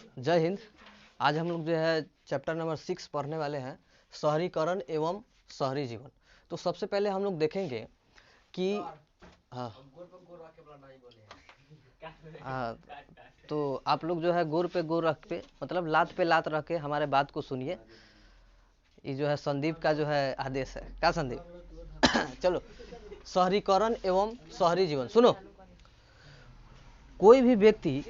जय हिंद। आज हम लोग जो है चैप्टर नंबर 6 पढ़ने वाले हैं, शहरीकरण एवं शहरी जीवन। तो सबसे पहले हम लोग देखेंगे कि हाँ हाँ, तो आप लोग जो है गोर पे गोर रख पे मतलब लात पे लात रख के हमारे बात को सुनिए। ये जो है संदीप का जो है आदेश है। क्या संदीप? चलो, शहरीकरण एवं शहरी जीवन सुनो। कोई भी व्यक्ति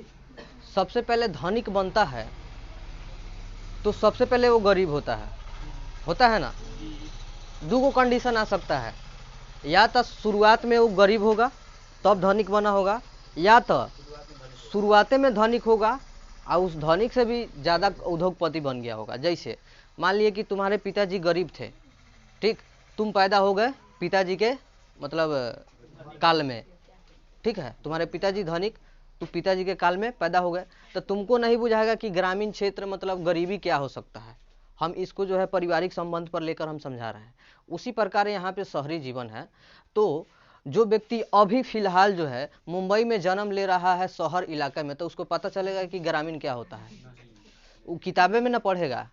सबसे पहले धनिक बनता है तो सबसे पहले वो गरीब होता है ना। दो गो कंडीशन आ सकता है, या तो शुरुआत में वो गरीब होगा तब धनिक बना होगा, या तो शुरुआते में धनिक होगा और उस धनिक से भी ज़्यादा उद्योगपति बन गया होगा। जैसे मान लिए कि तुम्हारे पिताजी गरीब थे, ठीक, तुम पैदा हो गए पिताजी के मतलब काल में, ठीक है, तुम्हारे पिताजी धनिक, तो पिताजी के काल में पैदा हो गए, तो तुमको नहीं बुझाएगा कि ग्रामीण क्षेत्र मतलब गरीबी क्या हो सकता है। हम इसको जो है पारिवारिक संबंध पर लेकर हम समझा रहे हैं। उसी प्रकार यहाँ पे शहरी जीवन है। तो जो व्यक्ति अभी फिलहाल जो है मुंबई में जन्म ले रहा है शहर इलाके में, तो उसको पता चलेगा कि ग्रामीण क्या होता है। वो किताबें में ना पढ़ेगा,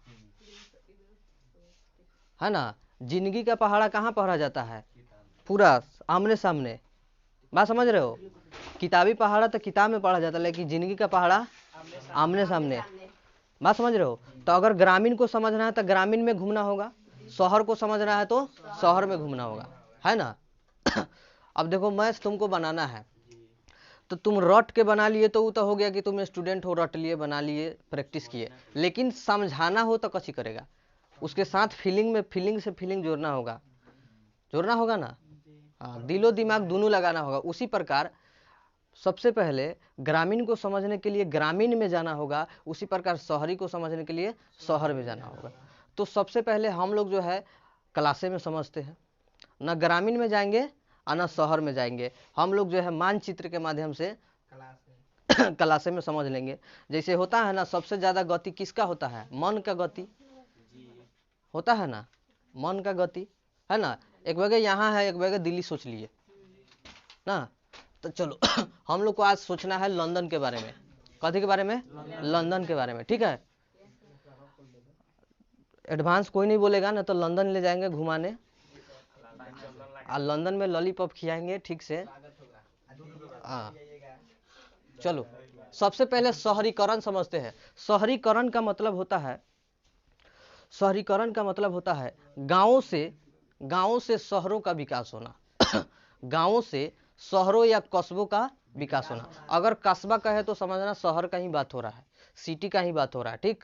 है ना। जिंदगी का पहाड़ा कहाँ पढ़ा जाता है? पूरा आमने सामने। बात समझ रहे हो? किताबी पहाड़ा तो किताब में पढ़ा जाता है, लेकिन जिंदगी का पहाड़ा आमने सामने। बात समझ रहे हो? तो अगर ग्रामीण को समझना है तो ग्रामीण में घूमना होगा, शहर को समझना है तो शहर में घूमना होगा, है ना। अब देखो, मैथ तुमको बनाना है तो तुम रट के बना लिए तो वो तो हो गया कि तुम स्टूडेंट हो, रट लिए, बना लिए, प्रैक्टिस किए। लेकिन समझाना हो तो कैसे करेगा? उसके साथ फीलिंग से फीलिंग जोड़ना होगा ना। हाँ, दिलो दिमाग दोनों लगाना होगा। उसी प्रकार सबसे पहले ग्रामीण को समझने के लिए ग्रामीण में जाना होगा, उसी प्रकार शहरी को समझने के लिए शहर में जाना होगा। तो सबसे पहले हम लोग जो है क्लासे में समझते हैं, न ग्रामीण में जाएंगे और न शहर में जाएंगे। हम लोग जो है मानचित्र के माध्यम से क्लासे में समझ लेंगे। जैसे होता है ना, सबसे ज्यादा गति किसका होता है? मन का गति होता है ना, मन का गति, है ना। एक वजह यहाँ है, एक वजह दिल्ली सोच लिए ना। तो चलो हम लोग को आज सोचना है लंदन के बारे में। कथी के बारे में? लंदन के बारे में, ठीक है। एडवांस कोई नहीं बोलेगा ना, तो लंदन ले जाएंगे घुमाने और लंदन में लॉलीपॉप खिलाएंगे ठीक से। हाँ, चलो सबसे पहले शहरीकरण समझते हैं। शहरीकरण का मतलब होता है, शहरीकरण का मतलब होता है गांवों से शहरों का विकास होना। गांवों से शहरों या कस्बों का विकास होना। अगर कस्बा कहे तो समझना शहर का ही बात हो रहा है, सिटी का ही बात हो रहा है, ठीक।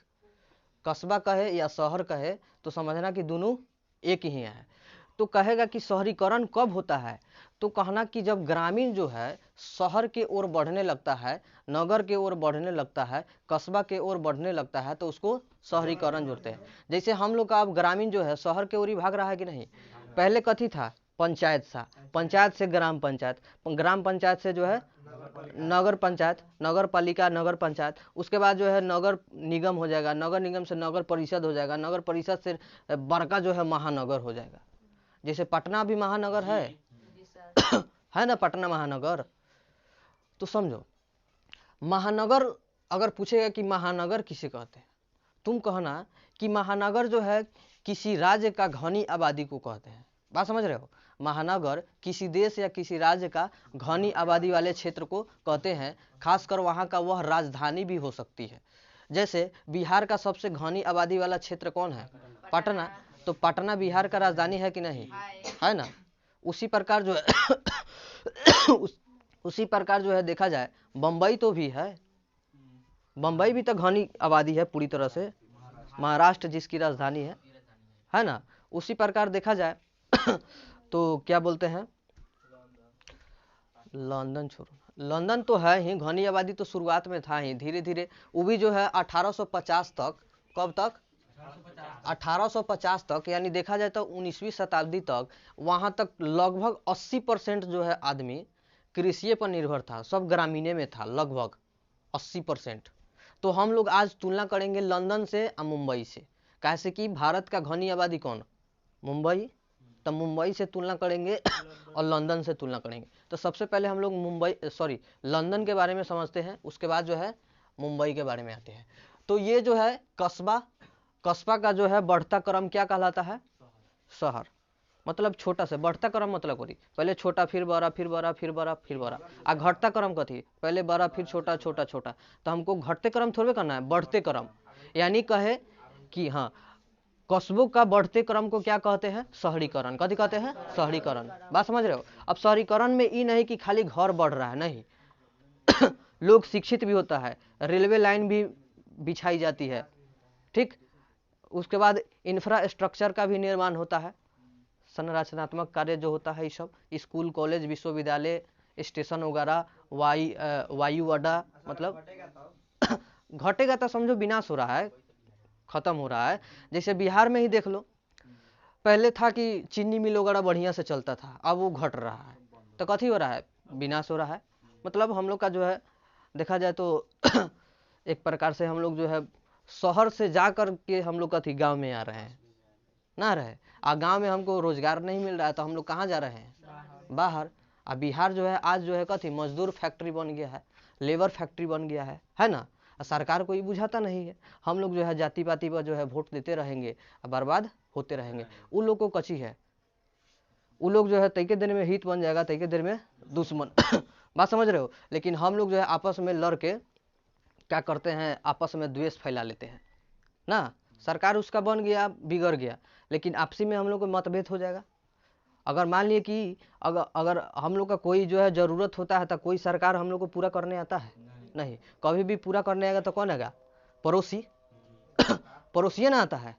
कस्बा कहे या शहर कहे तो समझना कि दोनों एक ही है। तो कहेगा कि शहरीकरण कब होता है, तो कहना कि जब ग्रामीण जो है शहर के ओर बढ़ने लगता है, नगर के ओर बढ़ने लगता है, कस्बा के ओर बढ़ने लगता है, तो उसको शहरीकरण जोड़ते हैं। जैसे हम लोग का अब ग्रामीण जो है शहर के ओर ही भाग रहा है कि नहीं। पहले कथी था? पंचायत था, पंचायत से ग्राम पंचायत, ग्राम पंचायत से जो है नगर पंचायत, नगर पालिका, नगर पंचायत, उसके बाद जो है नगर निगम हो जाएगा, नगर निगम से नगर परिषद हो जाएगा, नगर परिषद से बड़का जो है महानगर हो जाएगा। जैसे पटना भी महानगर है ना, पटना महानगर। तो समझो, महानगर अगर पूछेगा कि महानगर किसे कहते हैं, तुम कहना कि महानगर जो है किसी राज्य का घनी आबादी को कहते हैं। बात समझ रहे हो? महानगर किसी देश या किसी राज्य का घनी आबादी वाले क्षेत्र को कहते हैं। खासकर वहाँ का वह राजधानी भी हो सकती है। जैसे बिहार का सबसे घनी आबादी वाला क्षेत्र कौन है? पटना। तो पटना बिहार का राजधानी है कि नहीं? है ना। उसी प्रकार जो है उसी प्रकार जो है देखा जाए बम्बई तो भी है, बम्बई भी तो घनी आबादी है पूरी तरह से, महाराष्ट्र जिसकी राजधानी है ना। उसी प्रकार देखा जाए तो क्या बोलते हैं, लंदन छोड़ो, लंदन तो है ही घनी आबादी, तो शुरुआत में था ही, धीरे धीरे वो भी जो है 1850 तक। कब तक? 1850 तक, यानी देखा जाए तो 19वीं शताब्दी तक वहां तक लगभग 80% जो है आदमी कृषि पर निर्भर था, सब ग्रामीण में था लगभग 80%। तो हम लोग आज तुलना करेंगे लंदन से और मुंबई से, कैसे कि भारत का घनी आबादी कौन? मुंबई। तो मुंबई से तुलना करेंगे और लंदन से तुलना करेंगे। तो सबसे पहले हम लोग लंदन के बारे में समझते हैं, उसके बाद जो है मुंबई के बारे में आते हैं। तो ये जो है कस्बा, कस्बा का जो है बढ़ता क्रम क्या कहलाता है? शहर। मतलब छोटा से बढ़ता क्रम मतलब कथी? पहले छोटा फिर बड़ा फिर बड़ा फिर बड़ा फिर बड़ा। आ घटता क्रम कथी? पहले बड़ा फिर छोटा छोटा छोटा। तो हमको घटते क्रम थोड़े करना है, बढ़ते क्रम। यानी कहे कि हाँ, कस्बों का बढ़ते क्रम को क्या कहते हैं? शहरीकरण। कथी कहते हैं? शहरीकरण। बात समझ रहे हो? अब शहरीकरण में ये नहीं कि खाली घर बढ़ रहा है, नहीं लोग शिक्षित भी होता है, रेलवे लाइन भी बिछाई जाती है, ठीक। उसके बाद इंफ्रास्ट्रक्चर का भी निर्माण होता है, संरचनात्मक कार्य जो होता है ये सब, स्कूल कॉलेज विश्वविद्यालय स्टेशन वगैरह, वायु अड्डा, मतलब घटेगा तो समझो विनाश हो रहा है, खत्म हो रहा है। जैसे बिहार में ही देख लो, पहले था कि चीनी मिल वगैरह बढ़िया से चलता था, अब वो घट रहा है, तो कथी हो रहा है? विनाश हो रहा है। मतलब हम लोग का जो है देखा जाए तो एक प्रकार से हम लोग जो है शहर से जा कर के हम लोग कथी गांव में आ रहे हैं, ना रहे। गांव में हमको रोजगार नहीं मिल रहा है तो हम लोग कहाँ जा रहे हैं? बाहर। बिहार जो है आज जो है कथी मजदूर फैक्ट्री बन गया है, लेबर फैक्ट्री बन गया है ना। सरकार को ये बुझाता नहीं है। हम लोग जो है जाति पाति पर जो है वोट देते रहेंगे, बर्बाद होते रहेंगे। उन लोग को कची है, उन लोग जो है तैके देर में हित बन जाएगा, तैके देर में दुश्मन बात समझ रहे हो? लेकिन हम लोग जो है आपस में लड़ के क्या करते हैं? आपस में द्वेष फैला लेते हैं ना। सरकार उसका बन गया, बिगड़ गया, लेकिन आपसी में हम लोग को मतभेद हो जाएगा। अगर मान लिए कि अगर हम लोग का कोई जो है जरूरत होता है तो कोई सरकार हम लोग को पूरा करने आता है? नहीं। कभी भी पूरा करने आएगा तो कौन आएगा? पड़ोसी पड़ोसी ना आता है।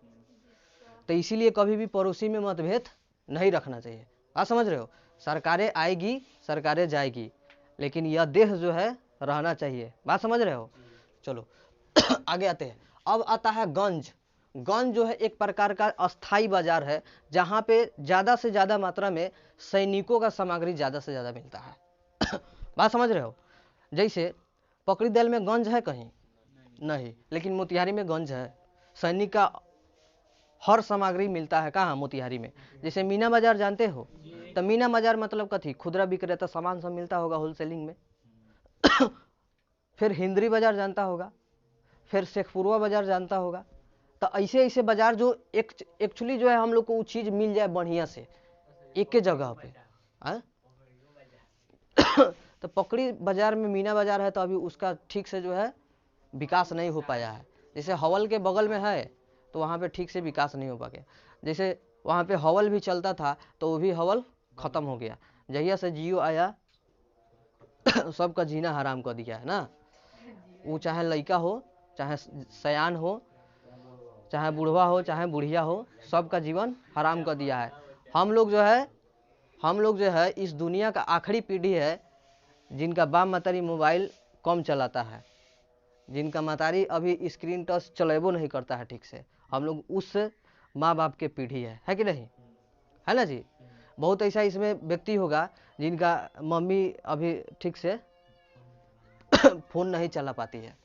तो इसीलिए कभी भी पड़ोसी में मतभेद नहीं रखना चाहिए। आप समझ रहे हो? सरकारें आएगी, सरकारें जाएगी, लेकिन यह देश जो है रहना चाहिए। बात समझ रहे हो? चलो आगे आते हैं। अब आता है गंज। गंज जो है एक प्रकार का अस्थाई बाजार है, जहां पे ज्यादा से ज्यादा मात्रा में सैनिकों का सामग्री ज्यादा से ज्यादा मिलता है बात समझ रहे हो? जैसे पकड़ी दल में गंज है कहीं? नहीं। लेकिन मोतिहारी में गंज है। सैनिक का हर सामग्री मिलता है कहाँ? मोतिहारी में। जैसे मीना बाजार जानते हो? तो मीना बाजार मतलब कथी? खुदरा विक्रेता सामान सब मिलता होगा होलसेलिंग में फिर हिंदरी बाजार जानता होगा, फिर शेखपुरवा बाजार जानता होगा। तो ऐसे ऐसे बाजार जो एक्चुअली जो है हम लोग को वो चीज मिल जाए बढ़िया से एक के जगह पे तो पकड़ी बाजार में मीना बाजार है तो अभी उसका ठीक से जो है विकास नहीं हो पाया है। जैसे हवल के बगल में है तो वहाँ पे ठीक से विकास नहीं हो पाया। जैसे वहाँ पे हवल भी चलता था तो वो भी हवल खत्म हो गया। जहिया से जियो आया सबका जीना हराम कर दिया है ना। वो चाहे लड़का हो, चाहे सयान हो, चाहे बूढ़वा हो, चाहे बुढ़िया हो, सबका जीवन हराम कर दिया है। हम लोग जो है इस दुनिया का आखिरी पीढ़ी है जिनका बाप मतारी मोबाइल कम चलाता है, जिनका मतारी अभी स्क्रीन टच चलेबो नहीं करता है ठीक से। हम लोग उस माँ बाप के पीढ़ी है कि नहीं? है ना जी? बहुत ऐसा इसमें व्यक्ति होगा जिनका मम्मी अभी ठीक से फोन नहीं चला पाती है।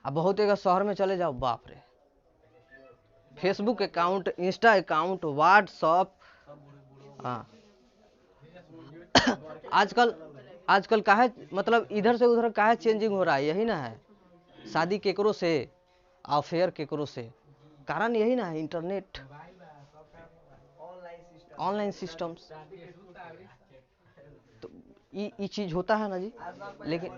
अब बहुत एक शहर में चले जाओ, बाप रे, Facebook account, Insta account, WhatsApp. हाँ आजकल काहे मतलब इधर से उधर काहे चेंजिंग हो रहा है? यही ना है, शादी केकरो से, अफेयर केकरो से, कारण यही ना है, इंटरनेट, ऑनलाइन सिस्टम्स। तो ये चीज होता है ना जी। लेकिन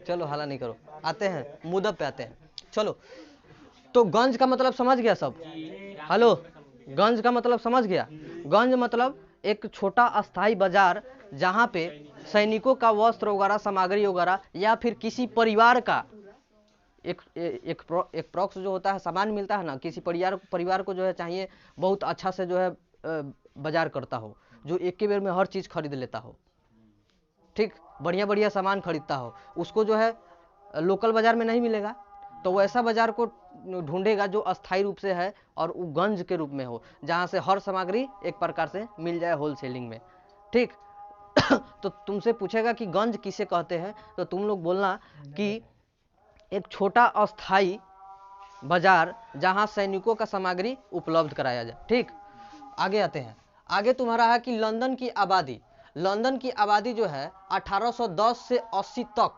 चलो हल्ला नहीं करो, आते हैं मुद्दा पे आते हैं। चलो, तो गंज का मतलब समझ गया सब? हेलो, गंज का मतलब समझ गया? गंज मतलब एक छोटा अस्थाई बाजार जहाँ पे सैनिकों का वस्त्र वगैरह, सामग्री वगैरह, या फिर किसी परिवार का एक प्रॉक्स जो होता है सामान मिलता है ना। किसी परिवार को जो है चाहिए बहुत अच्छा से जो है बाजार करता हो, जो एक के बेर में हर चीज खरीद लेता हो, ठीक, बढ़िया बढ़िया सामान खरीदता हो। उसको जो है लोकल बाजार में नहीं मिलेगा, तो वो ऐसा बाजार को ढूंढेगा जो अस्थायी रूप से है और वो गंज के रूप में हो, जहां से हर सामग्री एक प्रकार से मिल जाए होलसेलिंग में, ठीक। तो तुमसे पूछेगा कि गंज किसे कहते हैं, तो तुम लोग बोलना कि एक छोटा अस्थाई बाजार जहां सैनिकों का सामग्री उपलब्ध कराया जाए, ठीक। आगे आते हैं। आगे तुम्हारा है कि लंदन की आबादी, लंदन की आबादी जो है 1810 से 80 तक,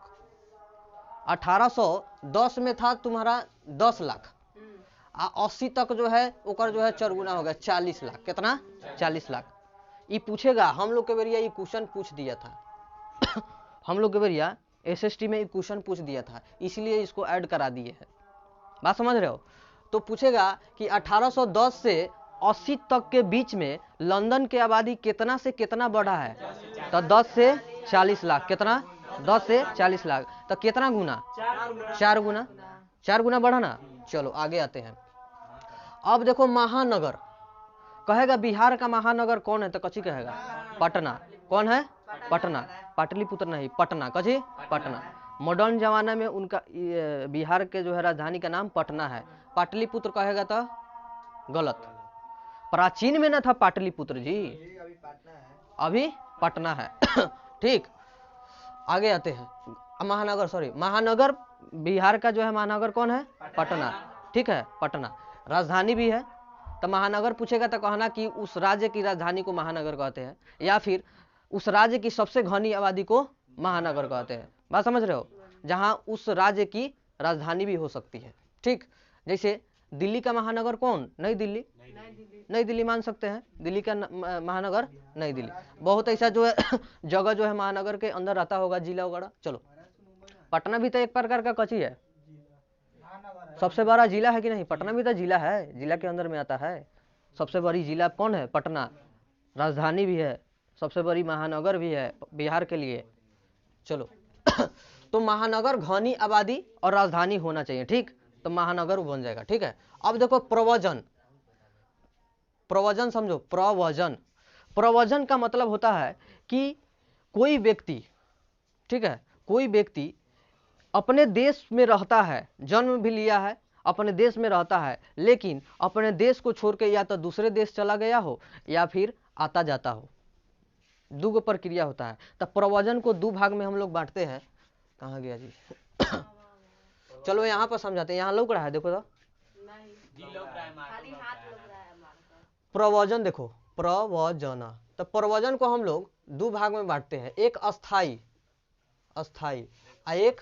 1810 में था तुम्हारा 10 लाख, 80 तक जो है ओकर जो है चरगुना हो गया 40 लाख। कितना? 40 लाख। ये पूछेगा, हम लोग के बेरिया ये क्वेश्चन पूछ दिया था हम लोग के बेरिया एसएसटी में ये क्वेश्चन पूछ दिया था, इसलिए इसको ऐड करा दिए हैं। बात समझ रहे हो? तो पूछेगा कि 1810 से 80 तक के बीच में लंदन की आबादी कितना से कितना बढ़ा है? तो 10 से 40 लाख। कितना? 10 से 40 लाख। तो कितना गुना? 4 गुना। 4 गुना बढ़ा ना। चलो आगे आते हैं। अब देखो महानगर, कहेगा बिहार का महानगर कौन है? तो कची कहेगा? पटना। कौन है? पटना। पाटलिपुत्र नहीं, पटना। कची? पटना। मॉडर्न जमाना में उनका बिहार के जो है राजधानी का नाम पटना है। पाटलिपुत्र कहेगा तो गलत। प्राचीन में ना था पाटलिपुत्र जी, अभी पटना है ठीक। आगे आते हैं। महानगर, सॉरी, महानगर बिहार का जो है महानगर कौन है? पटना। ठीक है, पटना राजधानी भी है। तो महानगर पूछेगा तो कहना कि उस राज्य की राजधानी को महानगर कहते हैं, या फिर उस राज्य की सबसे घनी आबादी को महानगर कहते हैं। बात समझ रहे हो? जहां उस राज्य की राजधानी भी हो सकती है। ठीक, जैसे दिल्ली का महानगर कौन? नई दिल्ली। नई दिल्ली मान सकते हैं। दिल्ली का महानगर नई दिल्ली। बहुत ऐसा जो है जगह जो है महानगर के अंदर रहता होगा, जिला वगैरह। चलो, पटना भी तो एक प्रकार का कची है, सबसे बड़ा जिला है कि नहीं? पटना भी तो जिला है, जिला के अंदर में आता है। सबसे बड़ी जिला कौन है? पटना। राजधानी भी है, सबसे बड़ी महानगर भी है बिहार के लिए। चलो तो महानगर घनी आबादी और राजधानी होना चाहिए। ठीक, तो महानगर बन जाएगा। ठीक है। अब देखो प्रवचन, प्रवचन समझो। प्रवचन, प्रवचन का मतलब होता है कि कोई व्यक्ति, ठीक है, कोई व्यक्ति अपने देश में रहता है, जन्म भी लिया है, अपने देश में रहता है, लेकिन अपने देश को छोड़ के या तो दूसरे देश चला गया हो या फिर आता जाता हो। दो प्रक्रिया होता है। तो प्रवचन को दो भाग में हम लोग बांटते हैं। कहाँ गया जी चलो यहाँ पर समझाते हैं। यहाँ लौक रहा है, देखो तो प्रवचन, देखो प्रवचन। तो प्रवचन को हम लोग दो भाग में बांटते हैं, एक अस्थाई, अस्थाई, एक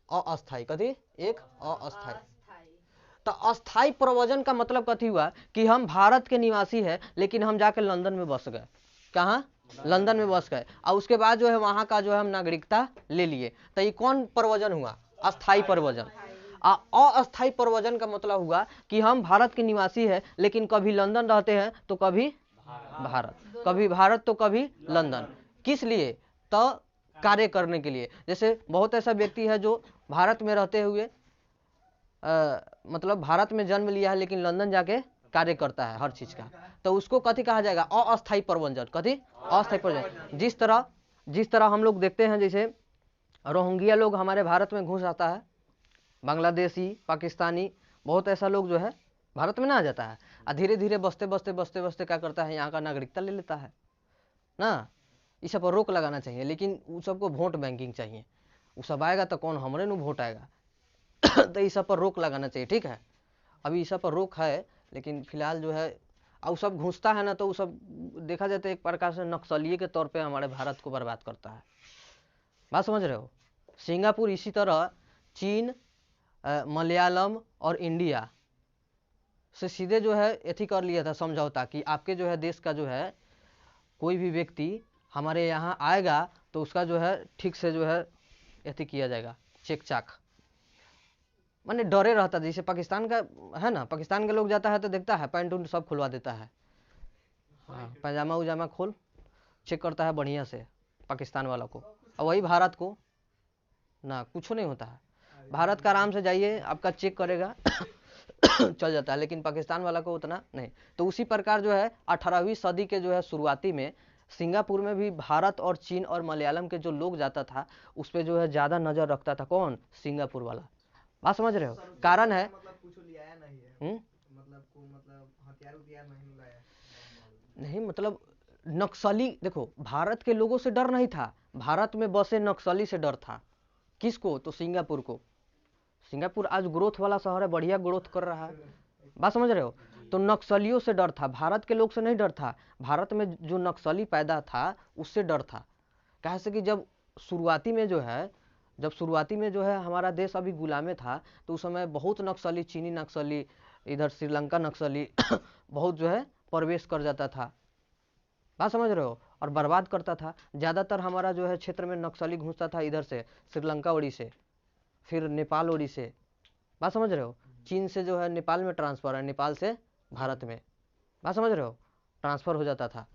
अस्थाई। कथी? एक अस्थाई। तो अस्थाई प्रवचन का मतलब कथी हुआ कि हम भारत के निवासी है, लेकिन हम जाकर लंदन में बस गए। कहाँ? लंदन में बस गए, और उसके बाद जो है वहां का जो है हम नागरिकता ले लिए। तो ये कौन प्रवचन हुआ? अस्थाई प्रवचन। अस्थाई प्रवचन का मतलब हुआ कि हम भारत के निवासी है, लेकिन कभी लंदन रहते हैं तो कभी भारत, कभी भारत तो कभी लंदन। किस लिए? तो कार्य करने के लिए। जैसे बहुत ऐसा व्यक्ति है जो भारत में रहते हुए मतलब भारत में जन्म लिया है, लेकिन लंदन जाके कार्य करता है हर चीज का, तो उसको कथी कहा जाएगा? अस्थाई प्रवचन। कथी? अस्थाई प्रवचन। जिस तरह हम लोग देखते हैं, जैसे रोहिंग्या लोग हमारे भारत में घुस आता है, बांग्लादेशी, पाकिस्तानी, बहुत ऐसा लोग जो है भारत में ना आ जाता है, और धीरे धीरे बसते बसते बसते बसते क्या करता है? यहाँ का नागरिकता ले लेता है ना। इस सब पर रोक लगाना चाहिए, लेकिन उस सबको वोट बैंकिंग चाहिए। वो सब आएगा तो कौन? हमरे नु वोट आएगा तो इस सब पर रोक लगाना चाहिए। ठीक है, अभी इस सब पर रोक है, लेकिन फिलहाल जो है और सब घुसता है ना, तो वो सब देखा जाता है एक प्रकार से नक्सलिए के तौर पे हमारे भारत को बर्बाद करता है। बात समझ रहे हो? सिंगापुर इसी तरह चीन, मलयालम और इंडिया से सीधे जो है एथी कर लिया था समझौता कि आपके जो है देश का जो है कोई भी व्यक्ति हमारे यहाँ आएगा तो उसका जो है ठीक से जो है एथी किया जाएगा, चेक चाक। माने डरे रहता, जैसे पाकिस्तान का है ना, पाकिस्तान के लोग जाता है तो देखता है पैंट उंट सब खुलवा देता है, हाँ, पैजामा उजामा खोल, चेक करता है बढ़िया से पाकिस्तान वाला को। और वही भारत को ना कुछ नहीं होता है। भारत का आराम से जाइए, आपका चेक करेगा चल जाता है, लेकिन पाकिस्तान वाला को उतना नहीं। तो उसी प्रकार जो है 18वीं सदी के जो है शुरुआती में सिंगापुर में भी भारत और चीन और मलयालम के जो लोग जाता था उस पर जो है ज्यादा नजर रखता था। कौन? सिंगापुर वाला। बात समझ रहे हो? कारण है नहीं, मतलब नक्सली, देखो भारत के लोगों से डर नहीं था, भारत में बसे नक्सली से डर था। किसको? तो सिंगापुर को। सिंगापुर आज ग्रोथ वाला शहर है, बढ़िया ग्रोथ कर रहा है। बात समझ रहे हो? तो नक्सलियों से डर था, भारत के लोग से नहीं डर था। भारत में जो नक्सली पैदा था उससे डर था। कैसे कि जब शुरुआती में जो है हमारा देश अभी गुलामे था, तो उस समय बहुत नक्सली, चीनी नक्सली, इधर श्रीलंका नक्सली बहुत जो है प्रवेश कर जाता था, बात समझ रहे हो, और बर्बाद करता था। ज़्यादातर हमारा जो है क्षेत्र में नक्सली घुसता था इधर से, श्रीलंका ओरी से, फिर नेपाल ओरी से, बात समझ रहे हो। चीन से जो है नेपाल में ट्रांसफर है, नेपाल से भारत में, बात समझ रहे हो, ट्रांसफर हो जाता था।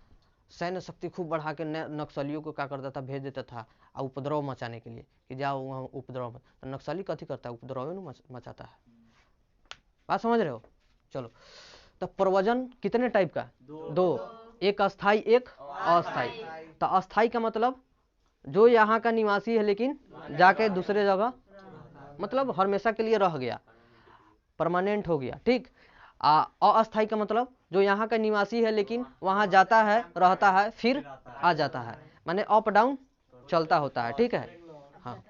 सैन्य शक्ति खूब बढ़ा के नक्सलियों को क्या करता था, भेज देता था उपद्रव मचाने के लिए कि जाओ वहाँ उपद्रव। तो नक्सली कथी करता है, उपद्रव मचाता है, बात समझ रहे हो। चलो, तो प्रव्रजन कितने टाइप का, दो, एक अस्थाई एक अस्थाई। तो अस्थाई का मतलब जो यहाँ का निवासी है लेकिन जाके दूसरे जगह, मतलब हमेशा के लिए रह गया, परमानेंट हो गया, ठीक। अस्थाई का मतलब जो यहाँ का निवासी है लेकिन वहाँ जाता है, रहता है, फिर आ जाता है, माने अप डाउन चलता होता है, ठीक है। हाँ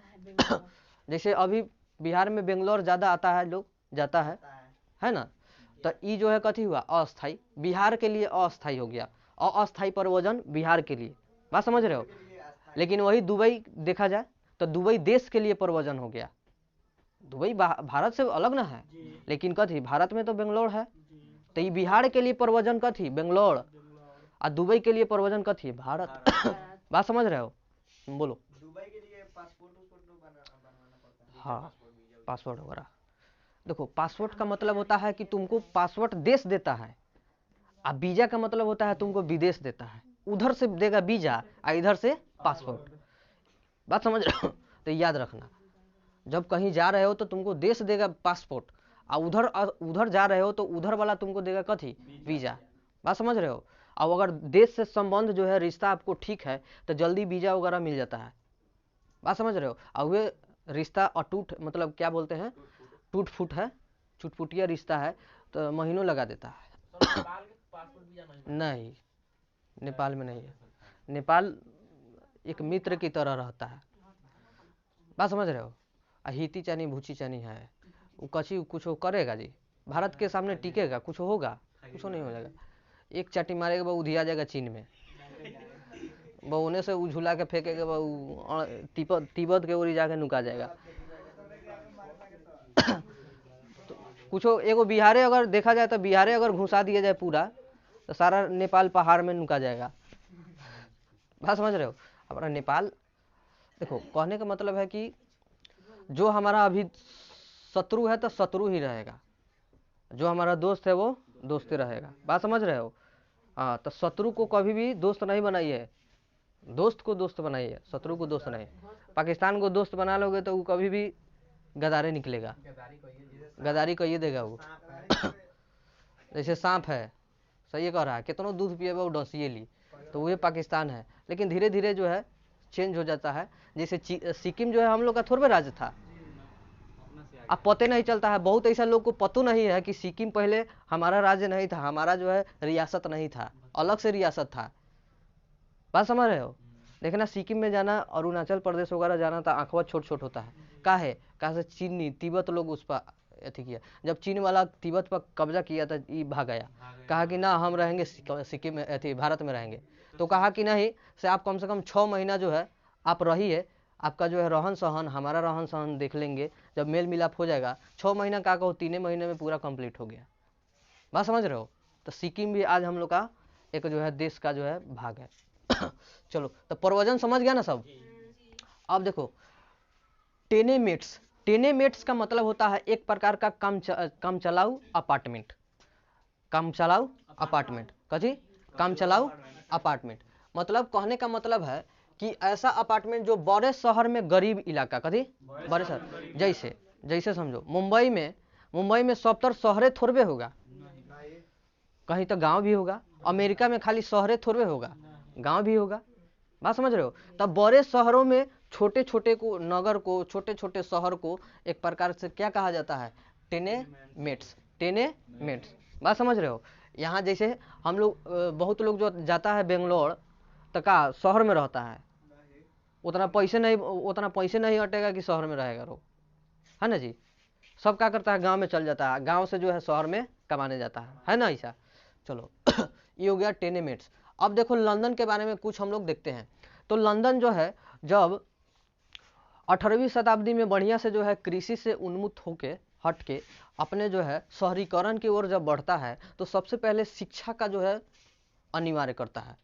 जैसे अभी बिहार में बेंगलोर ज़्यादा आता है, लोग जाता है ना। तो ये जो है कथी हुआ, अस्थाई, बिहार के लिए अस्थाई हो गया। अस्थाई प्रव्रजन बिहार के लिए, बात समझ रहे हो। लेकिन वही दुबई देखा जाए तो दुबई देश के लिए प्रव्रजन हो गया। दुबई भारत से अलग ना है, लेकिन कथी, भारत में तो बेंगलोर है, तो ये बिहार के लिए प्रव्रजन कथी, बेंगलोर, और दुबई के लिए प्रव्रजन कथी, भारत बात समझ रहे हो, बोलो। दुबई के लिए पासपोर्ट बनवाना पड़ता है। हाँ, पासपोर्ट वगैरह। देखो, पासपोर्ट का मतलब होता है कि तुमको पासपोर्ट देश देता है, अब वीजा का मतलब होता है तुमको विदेश देता है, उधर से देगा वीजा और इधर से पासपोर्ट, बात समझ रहे हो। तो याद रखना, जब कहीं जा रहे हो तो तुमको देश देगा पासपोर्ट, और उधर जा रहे हो तो उधर वाला तुमको देगा कथी, वीजा, बात समझ रहे हो। और अगर देश से संबंध जो है, रिश्ता आपको ठीक है, तो जल्दी वीजा वगैरह मिल जाता है, बात समझ रहे हो। और वे रिश्ता अटूट, मतलब क्या बोलते हैं, टूट फूट है, चुटपुटिया रिश्ता है, तो महीनों लगा देता है। नहीं, नेपाल में नहीं है, नेपाल एक मित्र की तरह रहता है, बात समझ रहे हो। हिती चानी भूची चानी है, वो कची कुछ करेगा जी, भारत के सामने टिकेगा, कुछ होगा, कुछ नहीं हो जाएगा। एक चाटी मारेगा वो उधिया जाएगा चीन में, वो उन्हें से उझुला के फेंकेगा, वो तिब्बत के ओरी जाके नुका जाएगा। तो कुछ एगो बिहारे अगर देखा जाए तो बिहारे अगर घुसा दिया जाए पूरा, तो सारा नेपाल पहाड़ में नुका जाएगा, बात समझ रहे हो। हमारा नेपाल, देखो कहने का मतलब है कि जो हमारा अभी शत्रु है तो शत्रु ही रहेगा, जो हमारा दोस्त है वो दोस्त ही रहेगा, बात समझ रहे हो। हाँ, तो शत्रु को कभी भी दोस्त नहीं बनाइए, दोस्त को दोस्त बनाइए, शत्रु को दोस्त नहीं। पाकिस्तान को दोस्त बना लोगे तो वो कभी भी गदारे निकलेगा, गदारी कहिए देगा वो। जैसे सांप है, सही कह रहा है, कितनों दूध पिएगा वो डसिए ली, तो वो पाकिस्तान है। लेकिन धीरे धीरे जो है चेंज हो जाता है। जैसे सिक्किम जो है हम लोग का थोड़ा राज्य था, अब पते नहीं चलता है, बहुत ऐसा लोग को पता नहीं है कि सिक्किम पहले हमारा राज्य नहीं था, हमारा जो है रियासत नहीं था, अलग से रियासत था, बात समझ रहे हो। देखना, सिक्किम में जाना, अरुणाचल प्रदेश वगैरह जाना तो आंखवा छोट छोट होता है, काहे से चीनी तिब्बत लोग उस पर अथी किया, जब चीन वाला तिब्बत पर कब्जा किया था, ये भाग गया, कहा कि ना हम रहेंगे सिक्किम में, अथी भारत में रहेंगे। तो कहा कि नहीं, से आप कम से कम 6 महीना जो है आप रहिए, आपका जो है रहन सहन, हमारा रहन सहन देख लेंगे, जब मेल मिलाप हो जाएगा। 6 महीना का कहो, 3 महीने में पूरा कंप्लीट हो गया, बात समझ रहे हो। तो सिक्किम भी आज हम लोग का एक जो है देश का जो है भाग है। चलो, तो प्रव्रजन समझ गया ना सब। अब देखो, टेनेमेट्स, टेनेमेट्स का मतलब होता है एक प्रकार का काम चलाऊ अपार्टमेंट, काम चलाऊ अपार्टमेंट, कथी, काम चलाऊ अपार्टमेंट। मतलब कहने का मतलब है कि ऐसा अपार्टमेंट जो बड़े शहर में, गरीब इलाका, कथी, बड़े शहर, जैसे जैसे समझो मुंबई में सब तर शहरे थोड़े होगा, कहीं तो गांव भी होगा। अमेरिका में खाली शहरे थोड़े होगा, गांव भी होगा, बात समझ रहे हो। तब बड़े शहरों में छोटे छोटे को, नगर को, छोटे छोटे शहर को एक प्रकार से क्या कहा जाता है, टेनेमेट्स, टेनेमेट्स, बात समझ रहे हो। यहाँ जैसे हम लोग, बहुत लोग जो जाता है बेंगलोर, तो का शहर में रहता है, उतना पैसे नहीं अटेगा कि शहर में रहेगा, रो है ना जी। सब क्या करता है, गांव में चल जाता है, गांव से जो है शहर में कमाने जाता है ना ऐसा। चलो ये हो गया टेनेमेंट्स। अब देखो लंदन के बारे में कुछ हम लोग देखते हैं। तो लंदन जो है जब 18वीं शताब्दी में बढ़िया से जो है कृषि से उन्मुक्त होके हट के अपने जो है शहरीकरण की ओर जब बढ़ता है तो सबसे पहले शिक्षा का जो है अनिवार्य करता है।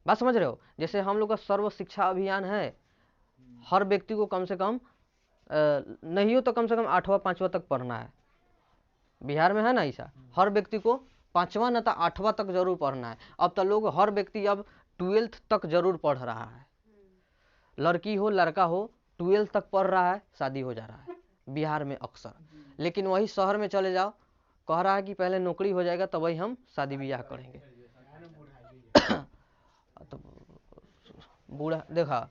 बात समझ रहे हो? जैसे हम लोग का सर्व शिक्षा अभियान है, हर व्यक्ति को कम से कम नहीं हो तो कम से कम 8वां 5वां तक पढ़ना है। बिहार में है ना ऐसा, हर व्यक्ति को 5वां न तो 8वां तक जरूर पढ़ना है। अब तो लोग हर व्यक्ति अब 12th तक जरूर पढ़ रहा है, लड़की हो लड़का हो 12th तक पढ़ रहा है, शादी हो जा रहा है बिहार में अक्सर। लेकिन वही शहर में चले जाओ, कह रहा है कि पहले नौकरी हो जाएगा तब वही हम शादी ब्याह करेंगे। तो बूढ़ा देखा,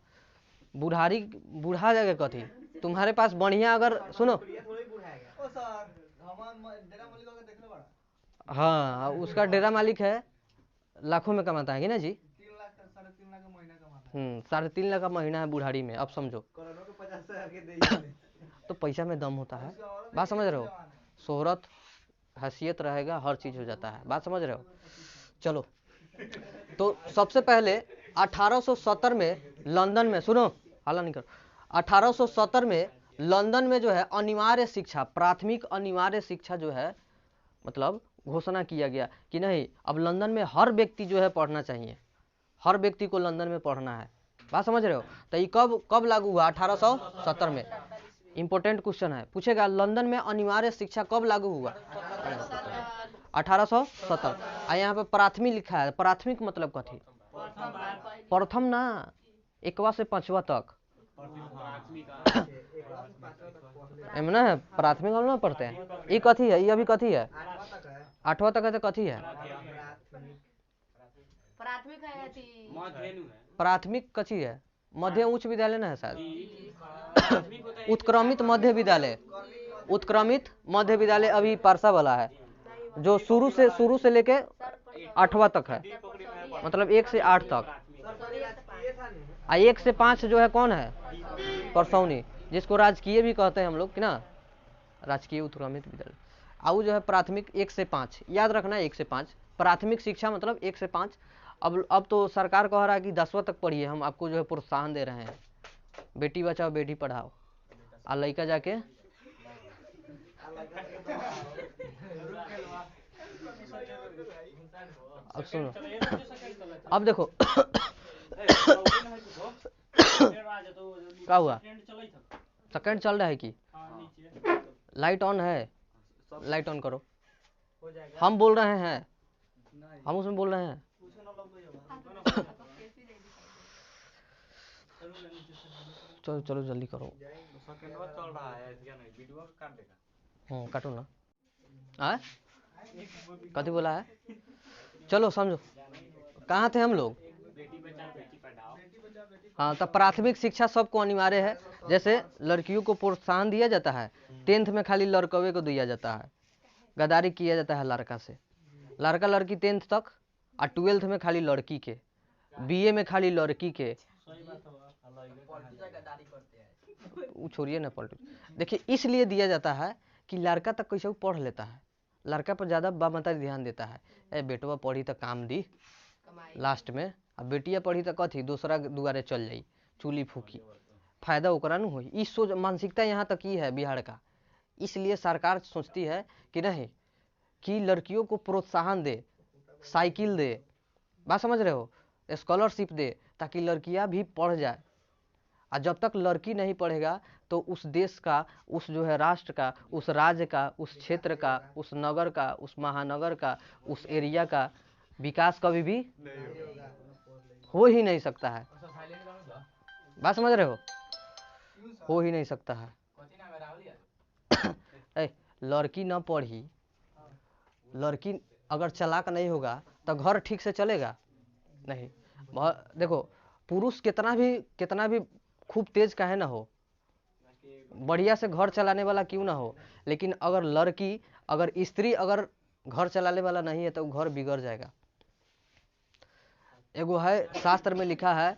बुढ़ारी बूढ़ा जाएगा कथी, तुम्हारे पास बढ़िया अगर सुनो, हाँ उसका डेरा मालिक है, लाखों में कमाता है कि ना जी। 3 लाख 3.5 लाख का महीना कमाता 3.5 लाख का महीना है बुढ़ारी में। अब समझो करोड़ों के 50,000 के दे तो पैसा में दम होता है। बात समझ रहे हो? शोहरत हैसियत रहेगा, हर चीज हो जाता है। बात समझ रहे हो? चलो तो सबसे पहले 1870 में लंदन में, सुनो हाला नहीं करो, 1870 में लंदन में जो है अनिवार्य शिक्षा, प्राथमिक अनिवार्य शिक्षा जो है मतलब घोषणा किया गया कि नहीं अब लंदन में हर व्यक्ति जो है पढ़ना चाहिए, हर व्यक्ति को लंदन में पढ़ना है। बात समझ रहे हो? तो ये कब लागू हुआ? 1870 में। इंपॉर्टेंट क्वेश्चन है, पूछेगा लंदन में अनिवार्य शिक्षा कब लागू हुआ? 1870। यहाँ पे प्राथमिक लिखा है, प्राथमिक मतलब कथी? प्रथम ना, 1वां से 5वां तक एम ना है, प्राथमिक हम ना पढ़ते हैं। ये कथी है? ये अभी कथी है? 8वां तक है तो कथी है? प्राथमिक कथी है? मध्य उच्च विद्यालय ना है शायद, उत्क्रमित मध्य विद्यालय, उत्क्रमित मध्य विद्यालय अभी पारसा वाला है, जो शुरू से लेके 8वां तक है, मतलब 1 से 8 तक। 1 से 5 जो है कौन है? परसौनी, जिसको राजकीय भी कहते हैं हम लोग कि ना, राजकीय उत्क्रमित विद्यालय। आउ जो है प्राथमिक 1 से 5, याद रखना 1 से 5 प्राथमिक शिक्षा मतलब 1 से 5। अब तो सरकार कह रहा है कि 10वां तक पढ़िए, हम आपको जो है प्रोत्साहन दे रहे हैं, बेटी बचाओ बेटी पढ़ाओ, आ लड़का जाके अब सुनो, अब देखो क्या हुआ? सेकंड चल रहा है कि लाइट ऑन है? लाइट ऑन करो, हम बोल रहे हैं, हम उसमें बोल रहे हैं। चलो चलो जल्दी करो, काटो ना। कथी बोला है? चलो समझो, कहाँ थे हम लोग? हाँ, तो प्राथमिक शिक्षा सबको अनिवार्य है। जैसे लड़कियों को प्रोत्साहन दिया जाता है, 10th में खाली लड़कवे को दिया जाता है, गद्दारी किया जाता है लड़का से, लड़का लड़की 10th तक, और 12th में खाली लड़की के, BA में खाली लड़की के। छोड़िए ना पॉलिटिक्स, देखिए इसलिए दिया जाता है कि लड़का तक कैसे पढ़ लेता है, लड़का पर ज्यादा बाप ध्यान देता है, ए बेटवा पढ़ी तो काम दी लास्ट में, अब बेटिया पढ़ी तो कथी दूसरा दुआरे चल जाई, चूली फूकी, फायदा ओकरा न होई। इस सोच मानसिकता यहाँ तक ही है बिहार का। इसलिए सरकार सोचती है कि नहीं कि लड़कियों को प्रोत्साहन दे, साइकिल दे, बात समझ रहे हो, स्कॉलरशिप दे, ताकि लड़कियां भी पढ़ जाए। और जब तक लड़की नहीं पढ़ेगा तो उस देश का, उस जो है राष्ट्र का, उस राज्य का, उस क्षेत्र का, उस नगर का, उस महानगर का, उस एरिया का विकास कभी भी हो ही नहीं सकता है। बात समझ रहे हो ही नहीं सकता है। लड़की न पढ़ी, लड़की अगर चालाक नहीं होगा तो घर ठीक से चलेगा नहीं। देखो पुरुष कितना भी खूब तेज काहे ना हो, बढ़िया से घर चलाने वाला क्यों ना हो, लेकिन अगर लड़की, अगर स्त्री अगर घर चलाने वाला नहीं है तो घर बिगड़ जाएगा। एगो है शास्त्र में लिखा है,